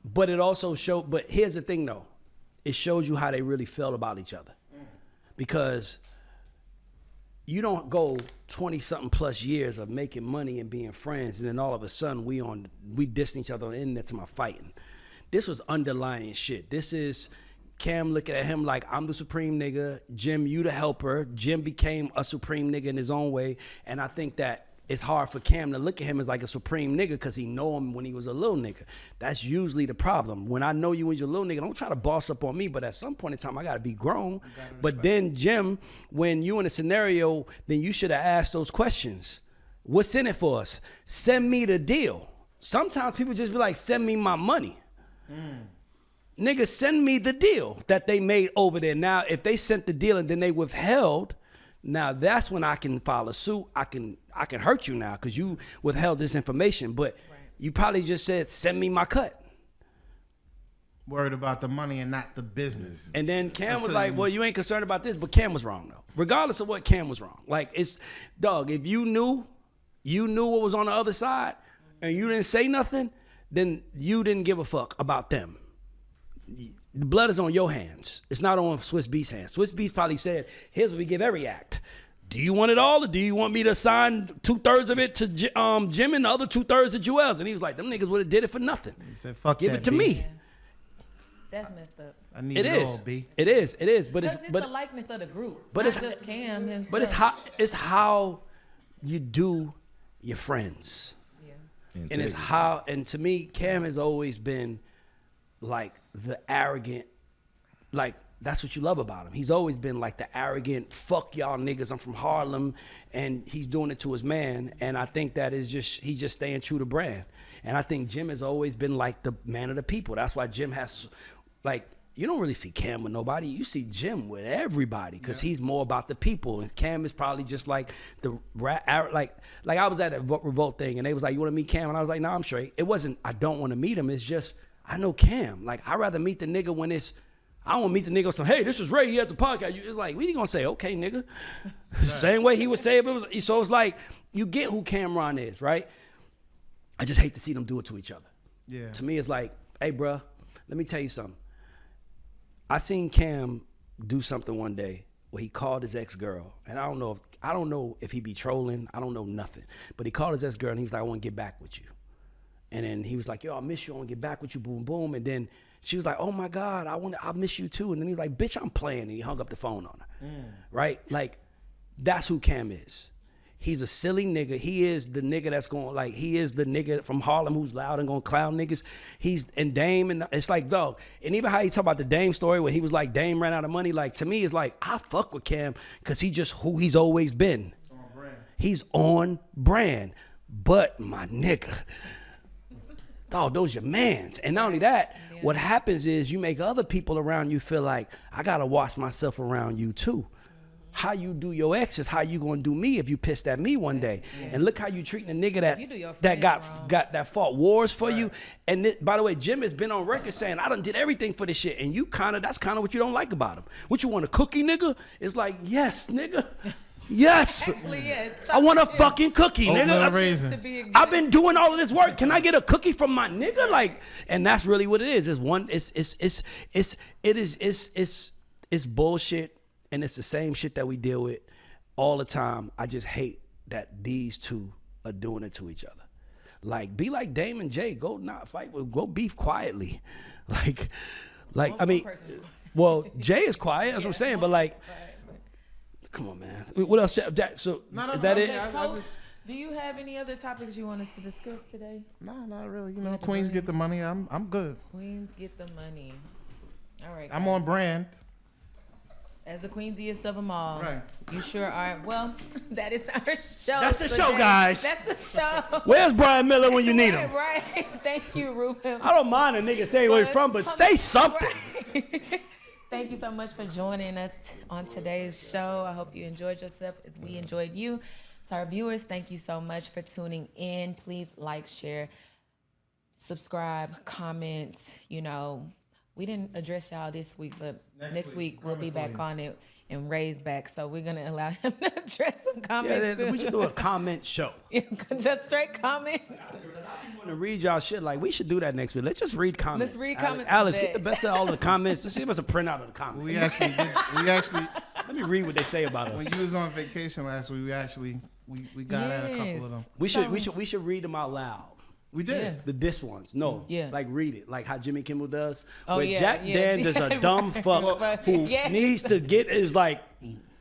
S3: But it also showed, but here's the thing though. It shows you how they really felt about each other. Because you don't go 20 something plus years of making money and being friends, and then all of a sudden we dissing each other on the internet to my fighting. This was underlying shit. This is Cam looking at him like, I'm the supreme nigga. Jim, you the helper. Jim became a supreme nigga in his own way. And I think that it's hard for Cam to look at him as like a supreme nigga because he know him when he was a little nigga. That's usually the problem. When I know you when you're a little nigga, don't try to boss up on me, but at some point in time, I gotta be grown. But then Jim, when you in a scenario, then you should have asked those questions. What's in it for us? Send me the deal. Sometimes people just be like, send me my money. Nigga, send me the deal that they made over there. Now, if they sent the deal and then they withheld, now that's when I can file a suit. I can hurt you now because you withheld this information. But you probably just said, send me my cut.
S4: Worried about the money and not the business.
S3: And then Cam was like, well, you ain't concerned about this. But Cam was wrong, though. Regardless of what, Cam was wrong. Like, it's, dog, if you knew what was on the other side and you didn't say nothing, then you didn't give a fuck about them. The blood is on your hands. It's not on Swiss Beast's hands. Swiss Beast probably said, here's what we give every act. Do you want it all, or do you want me to assign 2/3 of it to Jim and the other 2/3 to Joel's? And he was like, them niggas would have did it for nothing.
S4: He said, fuck
S3: Give
S4: that,
S3: it to
S4: B.
S3: me.
S2: Yeah. That's messed up.
S4: I need
S3: It
S4: it
S3: is.
S4: all, B.
S3: It is. But
S2: Because it's the likeness of the group,
S3: but
S2: not
S3: it's-
S2: just Cam himself.
S3: But it's how you do your friends.
S2: Yeah.
S3: And it's how, and to me, Cam has always been like the arrogant, like that's what you love about him. He's always been like the arrogant, fuck y'all niggas, I'm from Harlem, and he's doing it to his man. And I think that is just, he's just staying true to brand. And I think Jim has always been like the man of the people. That's why Jim has, like, you don't really see Cam with nobody. You see Jim with everybody because he's more about the people. And Cam is probably just like the like I was at a Revolt thing and they was like, you want to meet Cam? And I was like, no, I'm straight. It wasn't, I don't want to meet him. It's just, I know Cam. Like, I'd rather meet the nigga when it's, I don't want to meet the nigga saying, hey, this is Ray, he has a podcast. It's like, we ain't going to say, okay, nigga. Same way he would say if it was, so it's like, you get who Cameron is, right? I just hate to see them do it to each other.
S4: Yeah.
S3: To me, it's like, hey, bruh, let me tell you something. I seen Cam do something one day where he called his ex-girl, and I don't know if he be trolling, I don't know nothing. But he called his ex-girl and he was like, I want to get back with you. And then he was like, yo, I miss you, I want to get back with you, boom, boom. And then she was like, oh my God, I miss you too. And then he's like, bitch, I'm playing. And he hung up the phone on her, right? Like, that's who Cam is. He's a silly nigga. He is the nigga that's going, like, he is the nigga from Harlem who's loud and going to clown niggas. And Dame, and it's like, dog. And even how he talk about the Dame story where he was like, Dame ran out of money. Like, to me, it's like, I fuck with Cam because he just who he's always been.
S4: On brand.
S3: He's on brand. But my nigga, dog, those your mans. And not only that, what happens is you make other people around you feel like, I got to watch myself around you too. How you do your ex is how you gonna do me if you pissed at me one day. And look how you treating a nigga that got that fought wars for you. And by the way, Jim has been on record saying I done did everything for this shit. And you that's kind of what you don't like about him. What you want, a cookie, nigga? It's like, yes, nigga. Yes.
S2: Actually, yes.
S3: I want a fucking cookie, nigga.
S4: Raisin.
S3: I've been doing all of this work. Can I get a cookie from my nigga? Like, and that's really what it is. It's bullshit. And it's the same shit that we deal with all the time. I just hate that these two are doing it to each other. Like, be like Dame and Jay. Go not fight with, go beef quietly. Like I mean, well, Jay is quiet, that's what I'm saying. But like, come on, man. What else? Jack, so is that it?
S2: Do you have any other topics you want us to discuss today?
S4: Nah, not really. You know, Queens get the money. I'm good.
S2: Queens get the money. All right.
S4: I'm
S2: guys.
S4: on brand.
S2: As the queensiest of them all.
S4: Right.
S2: You sure are. Well, that is our show.
S3: That's the show,
S2: today.
S3: guys.
S2: That's the show.
S3: Where's Brian Miller when you need him?
S2: Right. Thank you, Ruben.
S3: I don't mind a nigga stay where he's from, but stay something.
S2: Right. Thank you so much for joining us on today's show. I hope you enjoyed yourself as we enjoyed you. To our viewers, thank you so much for tuning in. Please like, share, subscribe, comment. You know, we didn't address y'all this week, but next week we'll be back on it and Ray's back. So we're going to allow him to address some comments.
S3: Yeah, we should do a comment show.
S2: Just straight comments.
S3: I want to read y'all shit. Like, we should do that next week. Let's just read comments.
S2: Let's read comments
S3: Alice,
S2: today.
S3: get the best of all the comments. Let's see if it's a printout of the comments.
S4: We actually did. We actually,
S3: Let me read what they say about us.
S4: when you was on vacation last week, we got at a couple of them.
S3: We should read them out loud.
S4: We did.
S2: Yeah.
S3: The diss ones. No.
S2: Yeah.
S3: Like read it. Like how Jimmy Kimmel does.
S2: Oh,
S3: where
S2: yeah,
S3: Jack
S2: yeah.
S3: Danz is a dumb fuck who
S2: Yes.
S3: needs to get is like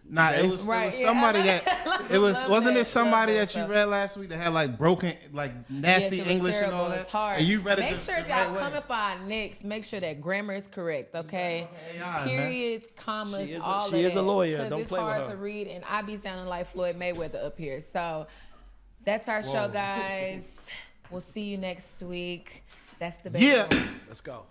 S4: Nah, it was
S2: Right, yeah.
S4: somebody that it was
S2: Love
S4: wasn't
S2: that,
S4: it somebody
S2: love
S4: that
S2: that
S4: you
S2: stuff.
S4: read last week that had like broken like nasty
S2: Yes, it was
S4: English and
S2: terrible.
S4: all that.
S2: It's hard.
S4: And you read it
S2: Make
S4: the,
S2: sure
S4: the
S2: if y'all
S4: right way.
S2: coming for our next, make sure that grammar is correct, okay?
S4: AI, man.
S2: Periods, commas,
S3: She is a-
S2: all
S3: she
S2: of
S3: is
S2: that.
S3: a lawyer.
S2: 'Cause
S3: Don't
S2: it's
S3: play with
S2: hard
S3: her.
S2: to read, and I be sounding like Floyd Mayweather up here. So that's our show, guys. We'll see you next week. That's Debatable.
S4: Yeah.
S3: let's go.